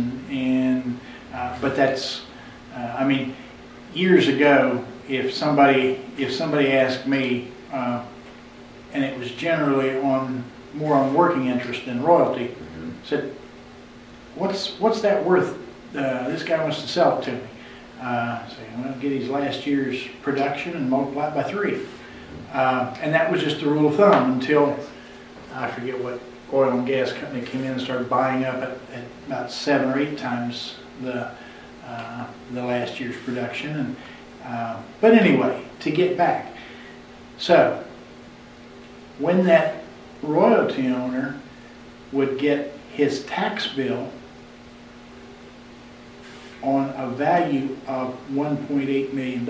but that's, I mean, years ago, if somebody asked me, and it was generally more on working interest than royalty, said, what's that worth? This guy wants to sell it to me. Say, well, get his last year's production and multiply it by 3. And that was just a rule of thumb until, I forget what oil and gas company came in and started buying up at about 7 or 8 times the last year's production. But anyway, to get back, so when that royalty owner would get his tax bill on a value of $1.8 million,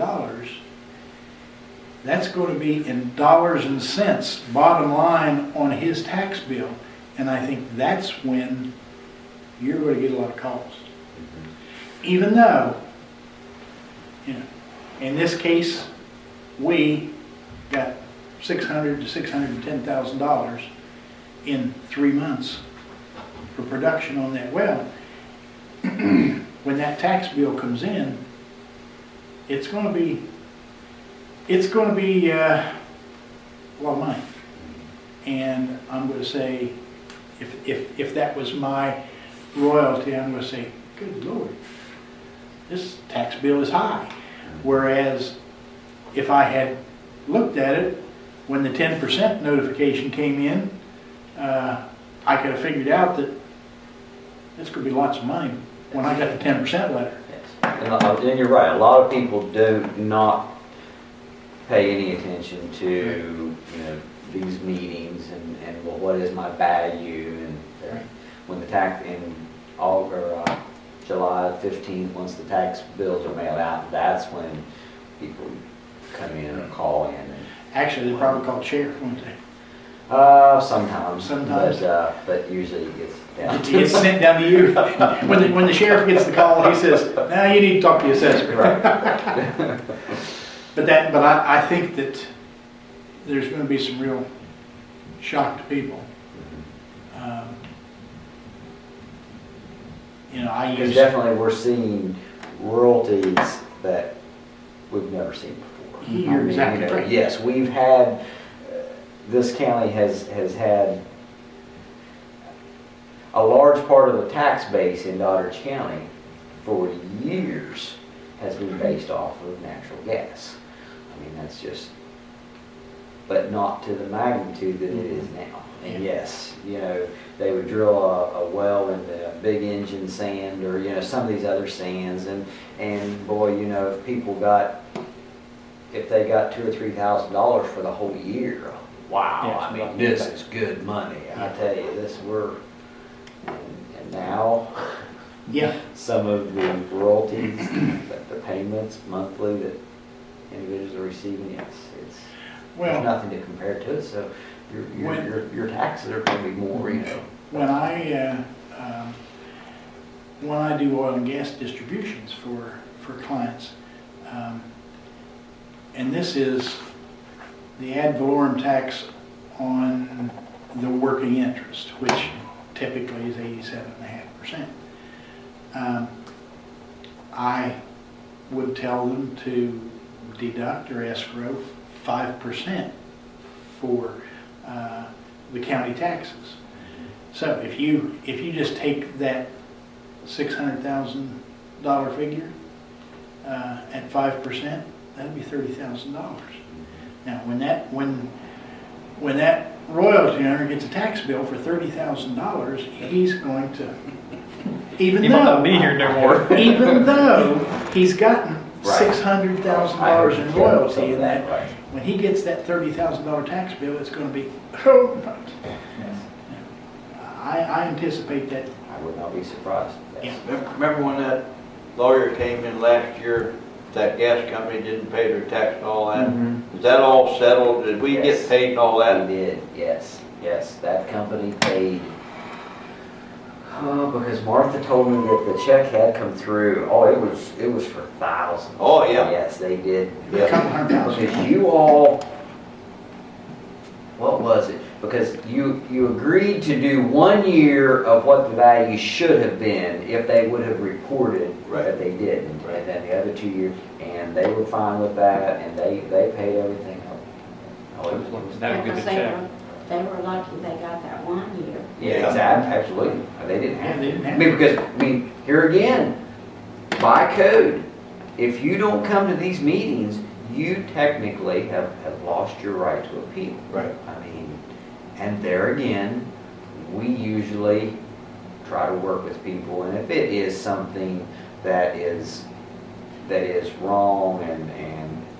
that's going to be in dollars and cents, bottom line on his tax bill. And I think that's when you're going to get a lot of calls. Even though, in this case, we got $600,000 to $610,000 in 3 months for production on that well. When that tax bill comes in, it's going to be a lot of money. And I'm going to say, if that was my royalty, I'm going to say, good Lord, this tax bill is high. Whereas if I had looked at it when the 10% notification came in, I could have figured out that this could be lots of money when I got the 10% letter. Yes. And you're right, a lot of people do not pay any attention to these meetings and well, what is my value, and when the tax in July 15th, once the tax bills are mailed out, that's when people come in or call in. And, Actually, they probably call sheriff, won't they? sometimes. Sometimes. But usually it gets down It gets sent down to you. When the sheriff gets the call, he says, "Now you need to talk to the assessor." Right. But I think that there's going to be some real shock to people. I Because use definitely we're seeing royalties that we've never seen before. You're exactly right. Yes, we've had, this county has had a large part of the tax base in Doddridge County for years has been based off of natural gas. I mean, that's just, but not to the magnitude that it is now. And yes, they would drill a well in the big engine sand or, some of these other sands and boy, if people if they got $2,000 or $3,000 for the whole year, wow, Yeah, I mean, this is good money. I tell you, and now, Yeah. some of the royalties, the payments monthly that individuals are receiving, there's Well, nothing to compare it to, so your taxes are going to be more, when I do oil and gas distributions for clients, and this is the ad valorem tax on the working interest, which typically is 87.5%. I would tell them to deduct or escrow 5% for the county taxes. So if you just take that $600,000 figure at 5%, that'd be $30,000. Now, when that royalty owner gets a tax bill for $30,000, he's going to, even He might not though be here no more. even though he's gotten Right. $600,000 in royalty in that, Right. when he gets that $30,000 tax bill, it's going to be, oh, I anticipate that. I would not be surprised. Yeah. Remember when that lawyer came in last year, that gas company didn't pay their tax and all that? Mhm. Is that all settled? Did we Yes. get paid and all that? We did, yes, that company paid. Oh, because Martha told me that the check had come through. Oh, it was for thousands. Oh, yeah. Yes, they did. A couple $100,000. Because you all, what was it? Because you agreed to do 1 year of what the value should have been if they would have reported Right. that they didn't. And then the other 2 years, and they were fine with that, and they paid everything up. Oh, it was That was good to check. They were lucky they got that 1 year. Yeah, exactly, absolutely. They didn't Yeah, have they to. didn't I have mean, because, here again, by code, if you don't come to these meetings, you technically have lost your right to appeal. Right. I mean, and there again, we usually try to work with people, and if it is something that is wrong and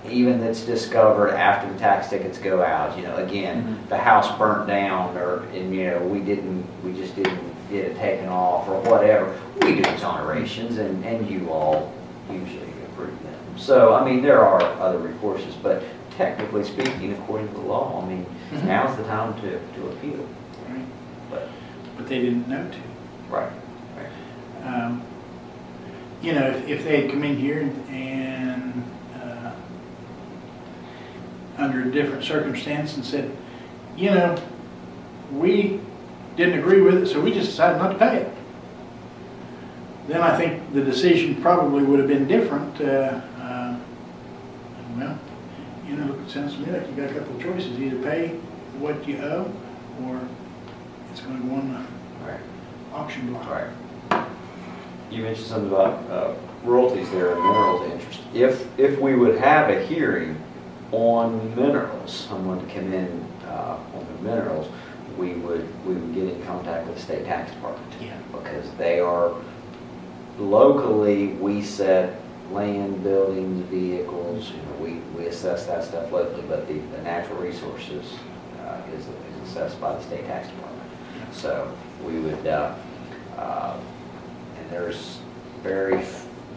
even that's discovered after the tax tickets go out, again, the house burnt down and we just didn't get it taken off or whatever, we do exonerations and you all usually approve them. So, I mean, there are other recourses, but technically speaking, according to the law, I mean, Mhm. now's the time to appeal. Right. But, But they didn't know to. right. If they had come in here and under a different circumstance and said, we didn't agree with it, so we just decided not to pay it, then I think the decision probably would have been different. It sounds to me like you got a couple of choices: either pay what you owe, or it's going to go on Right. the auction block. Right. You mentioned something about royalties there and minerals interest. If we would have a hearing on minerals, someone to come in on the minerals, we would get in contact with the state tax department. Yeah. Because they are, locally, we set land, buildings, vehicles, we assess that stuff locally, but the natural resources is assessed by the state tax department. So we would, and there's very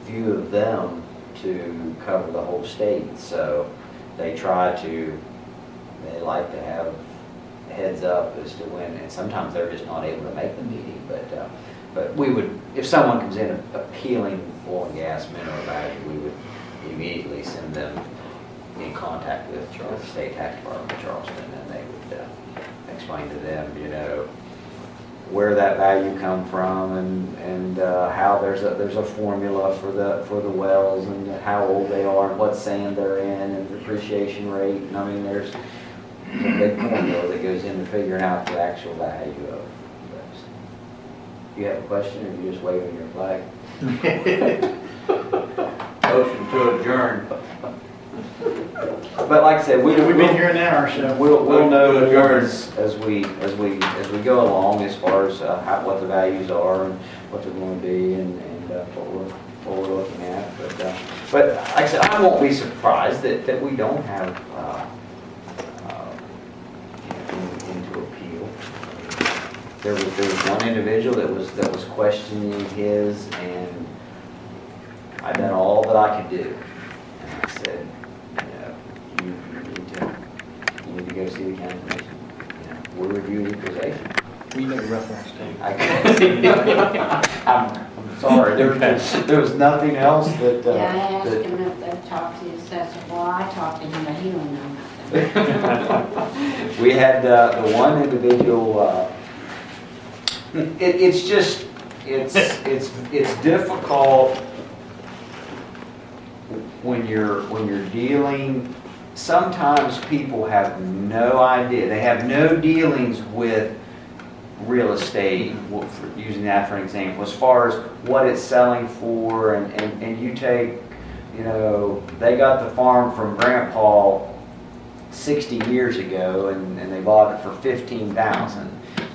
few of them to cover the whole state. So they like to have heads up as to when, and sometimes they're just not able to make the meeting, but we would, if someone comes in appealing oil and gas mineral value, we would immediately send them in contact with the state tax department of Charleston, and they would explain to them, where that value come from, and how there's a formula for the wells, and how old they are, and what sand they're in, and depreciation rate. And I mean, there's a big formula that goes into figuring out the actual value of those. You have a question, or you just waving your flag? Motion to adjourn. But like I said, We've been here an hour, so. We'll know more as we go along, as far as what the values are and what they're going to be, and what we're looking at. But like I said, I won't be surprised that we don't have into appeal. There was one individual that was questioning his, and I done all that I could do, and I said, you need to go see the county commission. We're reviewing equalization. We make a reference to. I'm sorry, there was nothing else that. Yeah, I asked him if they'd talked to the assessor. Well, I talked to him, but he don't know nothing. We had the one individual, it's difficult when you're dealing. Sometimes people have no idea. They have no dealings with real estate, using that for an example, as far as what it's selling for, and you take, they got the farm from Grandpa 60 years ago, and they bought it for $15,000,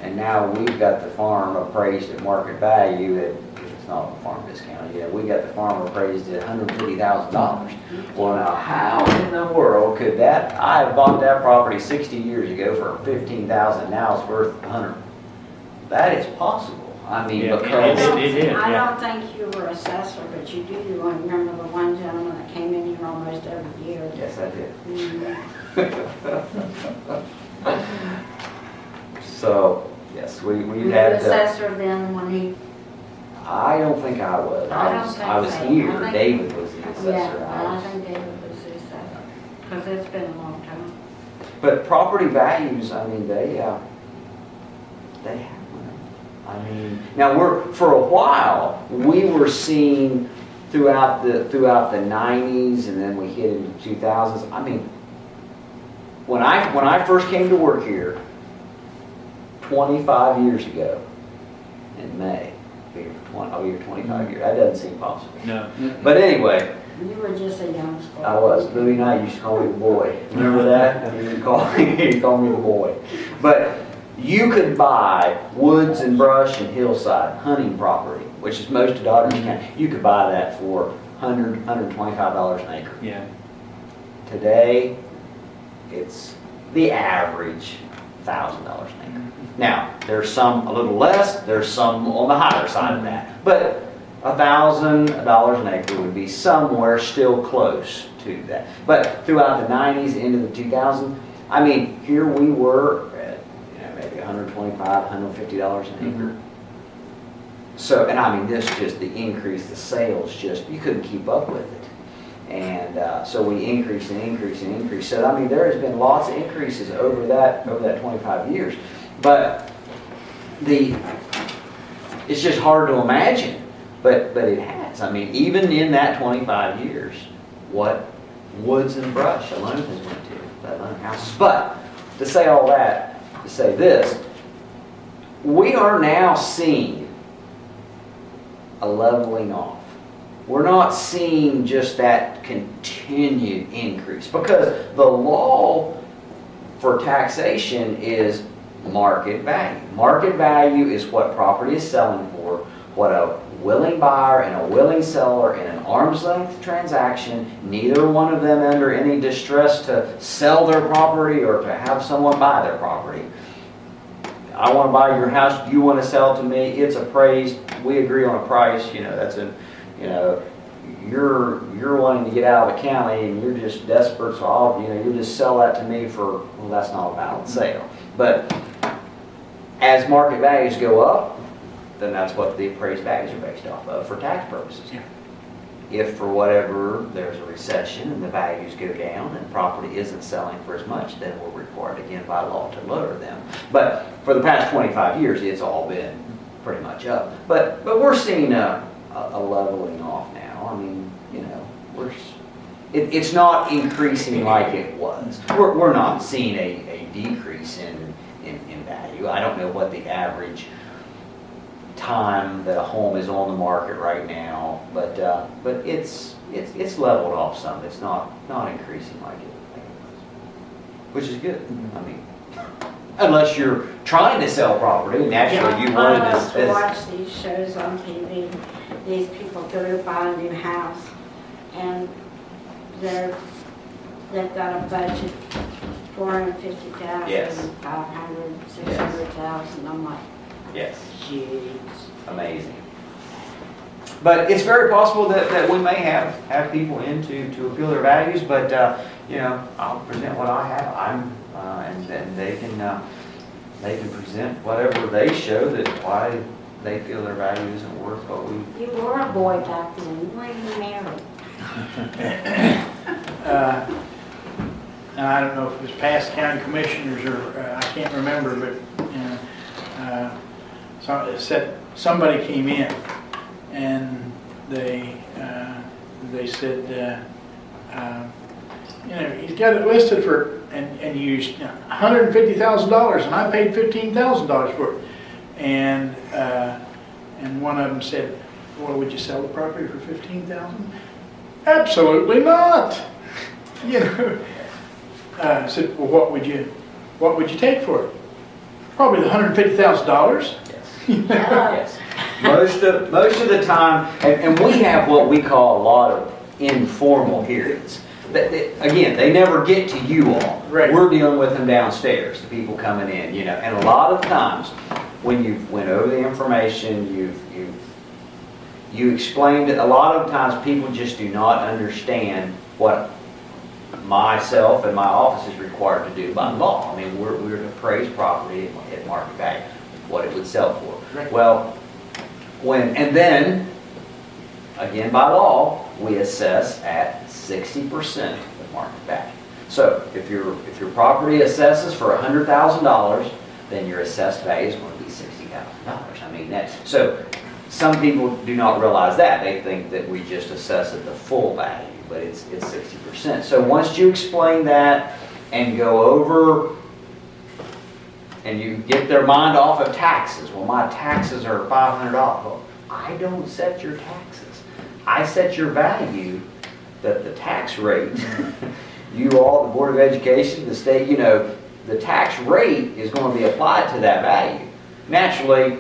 and now we've got the farm appraised at market value at, it's not a farm discount, we got the farm appraised at $150,000. Well, now how in the world could that, I bought that property 60 years ago for $15,000, now it's worth $100,000. That is possible. I mean, Yeah, because it is, I yeah. don't think you were assessor, but you do remember the one gentleman that came in here almost every year. yes, I did. Mhm. So, yes, we Were you had. assessor then when he, I don't think I was. I don't think I was so. here. I think- David was the assessor. yeah, I think David was the assessor, because it's been a long time. But property values, I mean, they have money. I mean, now for a while, we were seeing throughout the 90s, and then we hit into 2000s. I mean, when I first came to work here 25 years ago in May, I'll be here 25 years. That doesn't seem possible. No. But anyway, You were just a young squad. I was. Billy Knight used to call me the boy. Remember that? He would call me the boy. But you could buy woods and brush and hillside hunting property, which is most of Doddridge County. You could buy that for $100, $125 an acre. Yeah. Today, it's the average $1,000 an acre. Now, there's some a little less, there's some on the higher side of that. But $1,000 an acre would be somewhere still close to that. But throughout the 90s into the 2000s, I mean, here we were at maybe $125, $150 an acre. So, and I mean, this just the increase, the sales just, you couldn't keep up with it. And so we increased and increased and increased. So, I mean, there has been lots of increases over that 25 years. But it's just hard to imagine. But it has. I mean, even in that 25 years, what woods and brush alone has went to, let alone houses. But to say all that, to say this, we are now seeing a leveling off. We're not seeing just that continued increase, because the law for taxation is market value. Market value is what property is selling for, what a willing buyer and a willing seller in an arm's length transaction, neither one of them under any distress to sell their property or to have someone buy their property. I want to buy your house, you want to sell it to me, it's appraised, we agree on a price, that's a, you're wanting to get out of the county and you're just desperate, so you'll just sell that to me for, well, that's not a valid sale. But as market values go up, then that's what the appraised values are based off of for tax purposes. Yeah. If for whatever there's a recession and the values go down and property isn't selling for as much, then we're required again by law to lower them. But for the past 25 years, it's all been pretty much up. But we're seeing a leveling off now. I mean, it's not increasing like it was. We're not seeing a decrease in value. I don't know what the average time that a home is on the market right now, but it's leveled off some. It's not increasing like it was, which is good. I mean, unless you're trying to sell property, naturally you wanted I love to this. watch these shows on TV. These people go to buy a new house, and they've got a budget, 450,000, Yes. 500, 600,000. I'm like, Yes, jeez. amazing. But it's very possible that we may have people in to appeal their values, but I'll present what I have. And they can present whatever they show that why they feel their value isn't worth what we. You were a boy back then. Why were you married? I don't know if it was past county commissioners or I can't remember, but so it said somebody came in and they said he's got it listed for and used $150,000 and I paid $15,000 for it, and one of them said, well, would you sell the property for $15,000? Absolutely not. I said, well, what would you take for it? Probably the $150,000. Yes. Most of the time, and we have what we call a lot of informal hearings. Again, they never get to you all. Right. We're dealing with them downstairs, the people coming in, And a lot of times, when you've went over the information, you explained it. A lot of times, people just do not understand what myself and my office is required to do by law. I mean, we're to appraise property at market value, what it would sell for. Right. Well, and then, again by law, we assess at 60% of market value. So if your property assesses for $100,000, then your assessed value is going to be $60,000. I mean, so some people do not realize that. They think that we just assess at the full value, but it's 60%. So once you explain that and go over and you get their mind off of taxes, well, my taxes are $500. Well, I don't set your taxes. I set your value, that the tax rate, you all, the Board of Education, the state, the tax rate is going to be applied to that value. Naturally,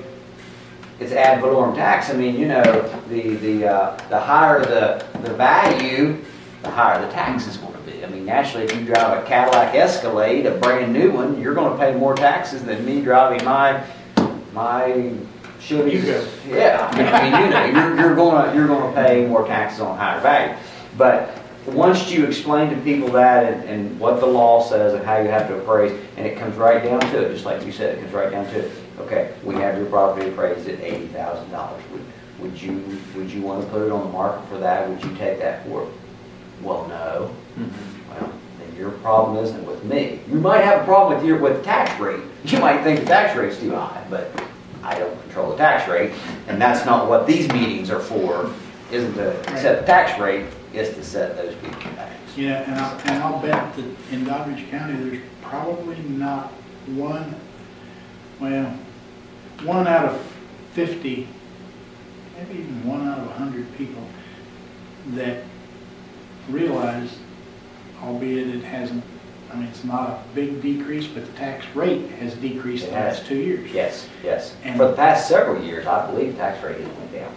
it's ad valorem tax. I mean, the higher the value, the higher the tax is going to be. I mean, naturally, if you drive a Cadillac Escalade, a brand new one, you're going to pay more taxes than me driving my Chevy. Yeah, I mean, you're going to pay more taxes on higher value. But once you explain to people that and what the law says and how you have to appraise, and it comes right down to it, just like you said, it comes right down to it. Okay, we have your property appraised at $80,000. Would you want to put it on the market for that? Would you take that for it? Well, no. Mm-hmm. Well, then your problem isn't with me. You might have a problem with the tax rate. You might think the tax rate's too high, but I don't control the tax rate, and that's not what these meetings are for. Isn't to set the tax rate, is to set those people's values. Yeah, and I'll bet that in Doddridge County, there's probably not one out of 50, maybe even 1 out of 100 people that realize, albeit it hasn't, I mean, it's not a big decrease, but the tax rate has decreased the last 2 years. Yes. And for the past several years, I believe the tax rate has went down.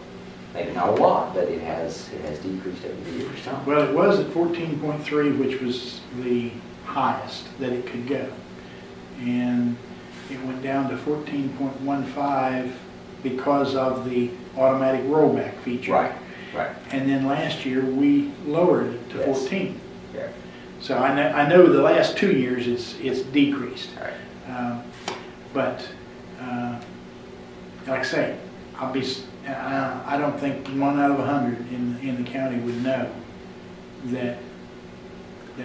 Maybe not a lot, but it has decreased over the years' time. Well, it was at 14.3, which was the highest that it could go. And it went down to 14.15 because of the automatic rollback feature. Right. Right. And then last year, we lowered it to Yes. 14. Yeah. So I know the last 2 years, it's decreased. Right. But, like I say, I don't think 1 out of 100 in the county would know that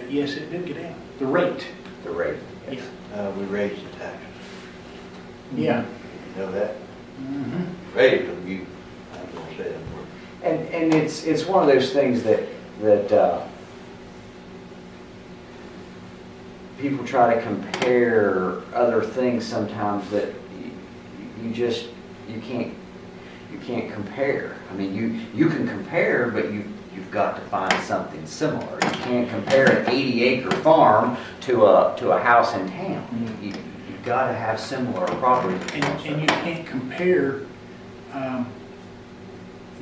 yes, it did get down. The rate, The rate. yeah. We raised the taxes. Yeah. You know that? Mhm. Raised them, I'm gonna say that word. And it's one of those things that people try to compare other things sometimes that you can't compare. I mean, you can compare, but you've got to find something similar. You can't compare an 80-acre farm to a house in town. You've got to have similar property. And you can't compare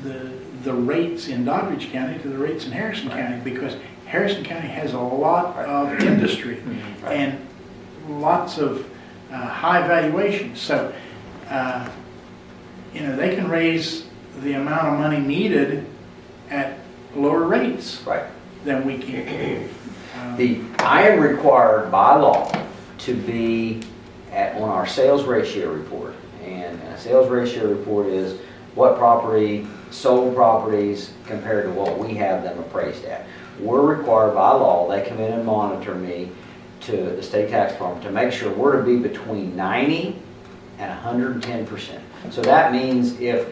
the rates in Doddridge County to the rates in Harrison County, because Harrison County has a lot of industry and lots of high valuations. So, they can raise the amount of money needed at lower rates Right. than we can. I am required by law to be on our sales ratio report. And a sales ratio report is what sold properties compared to what we have them appraised at. We're required by law, they come in and monitor me to the state tax department to make sure we're to be between 90 and 110%. So that means if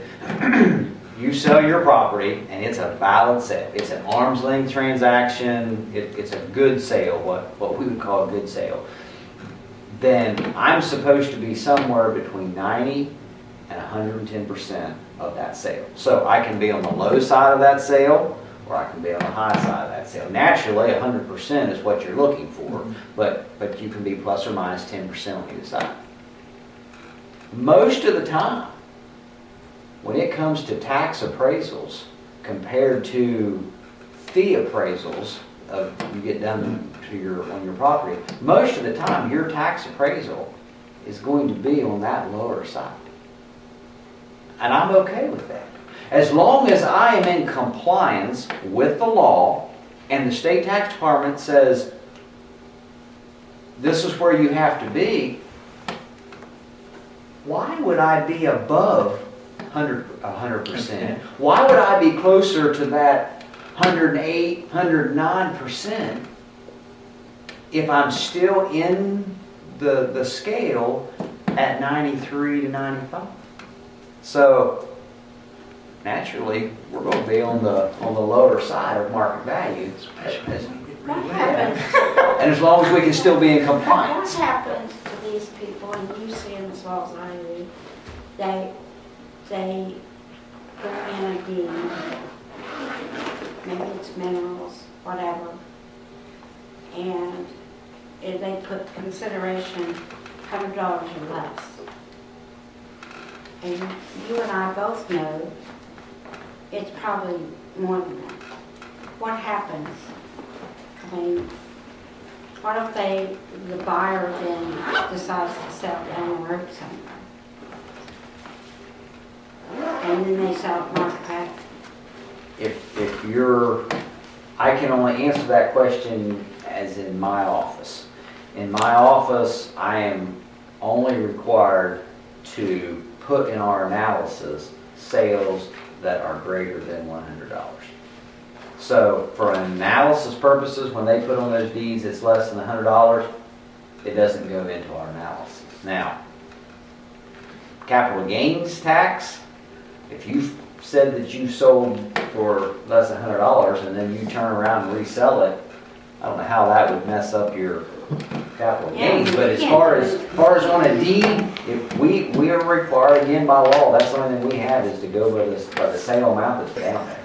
you sell your property and it's a valid sale, it's an arm's length transaction, it's a good sale, what we would call a good sale, then I'm supposed to be somewhere between 90 and 110% of that sale. So I can be on the low side of that sale, or I can be on the high side of that sale. Naturally, 100% is what you're looking for, but you can be plus or minus 10% on either side. Most of the time, when it comes to tax appraisals compared to fee appraisals you get done on your property, most of the time your tax appraisal is going to be on that lower side. And I'm okay with that. As long as I am in compliance with the law and the state tax department says this is where you have to be, why would I be above 100%? Why would I be closer to that 108, 109% if I'm still in the scale at 93 to 95? So naturally, we're going to be on the lower side of market value. What happens? And as long as we can still be in What compliance. happens to these people, and you see them as well as I do, they go in a deed, maybe it's minerals, whatever, and if they put consideration $100 or less. And you and I both know it's probably more than that. What happens? I mean, what if the buyer then decides to sell down the road somewhere? And then they sell it market value? I can only answer that question as in my office. In my office, I am only required to put in our analysis sales that are greater than $100. So for analysis purposes, when they put on those deeds it's less than $100, it doesn't go into our analysis. Now, capital gains tax, if you said that you sold for less than $100 and then you turn around and resell it, I don't know how that would mess up your capital gains, but as far as on a deed, if we are required again by law, that's the only thing we have is to go by the sale amount that's down there.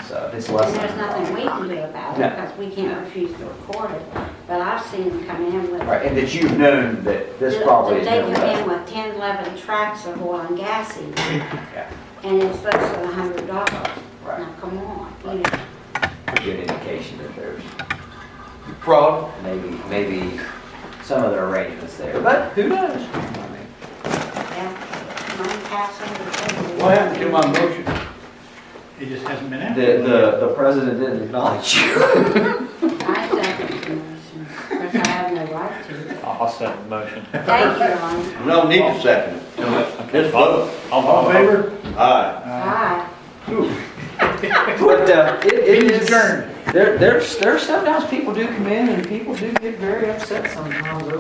So if it's less And than there's nothing we can do about No. it, because we can't refuse to record it. But I've seen them come in with. right, and that you've known that this property is They no come in less. with 10, 11 tracks of oil and gas in it, Yeah, and it's less than $100. right. Now, come on, you know. Good indication that there's Fraud. maybe some of the arrangements there, but who knows? I mean, Yeah, money passing the table. What happened to my motion? It just hasn't been out. The president didn't acknowledge you. I second the motion, because I have no right to. I'll second the motion. Thank you, Ronnie. No need to second it. Just vote. All in favor? Aye. Aye. But it Meeting's is, adjourned. there's sometimes people do come in and people do get very upset sometimes over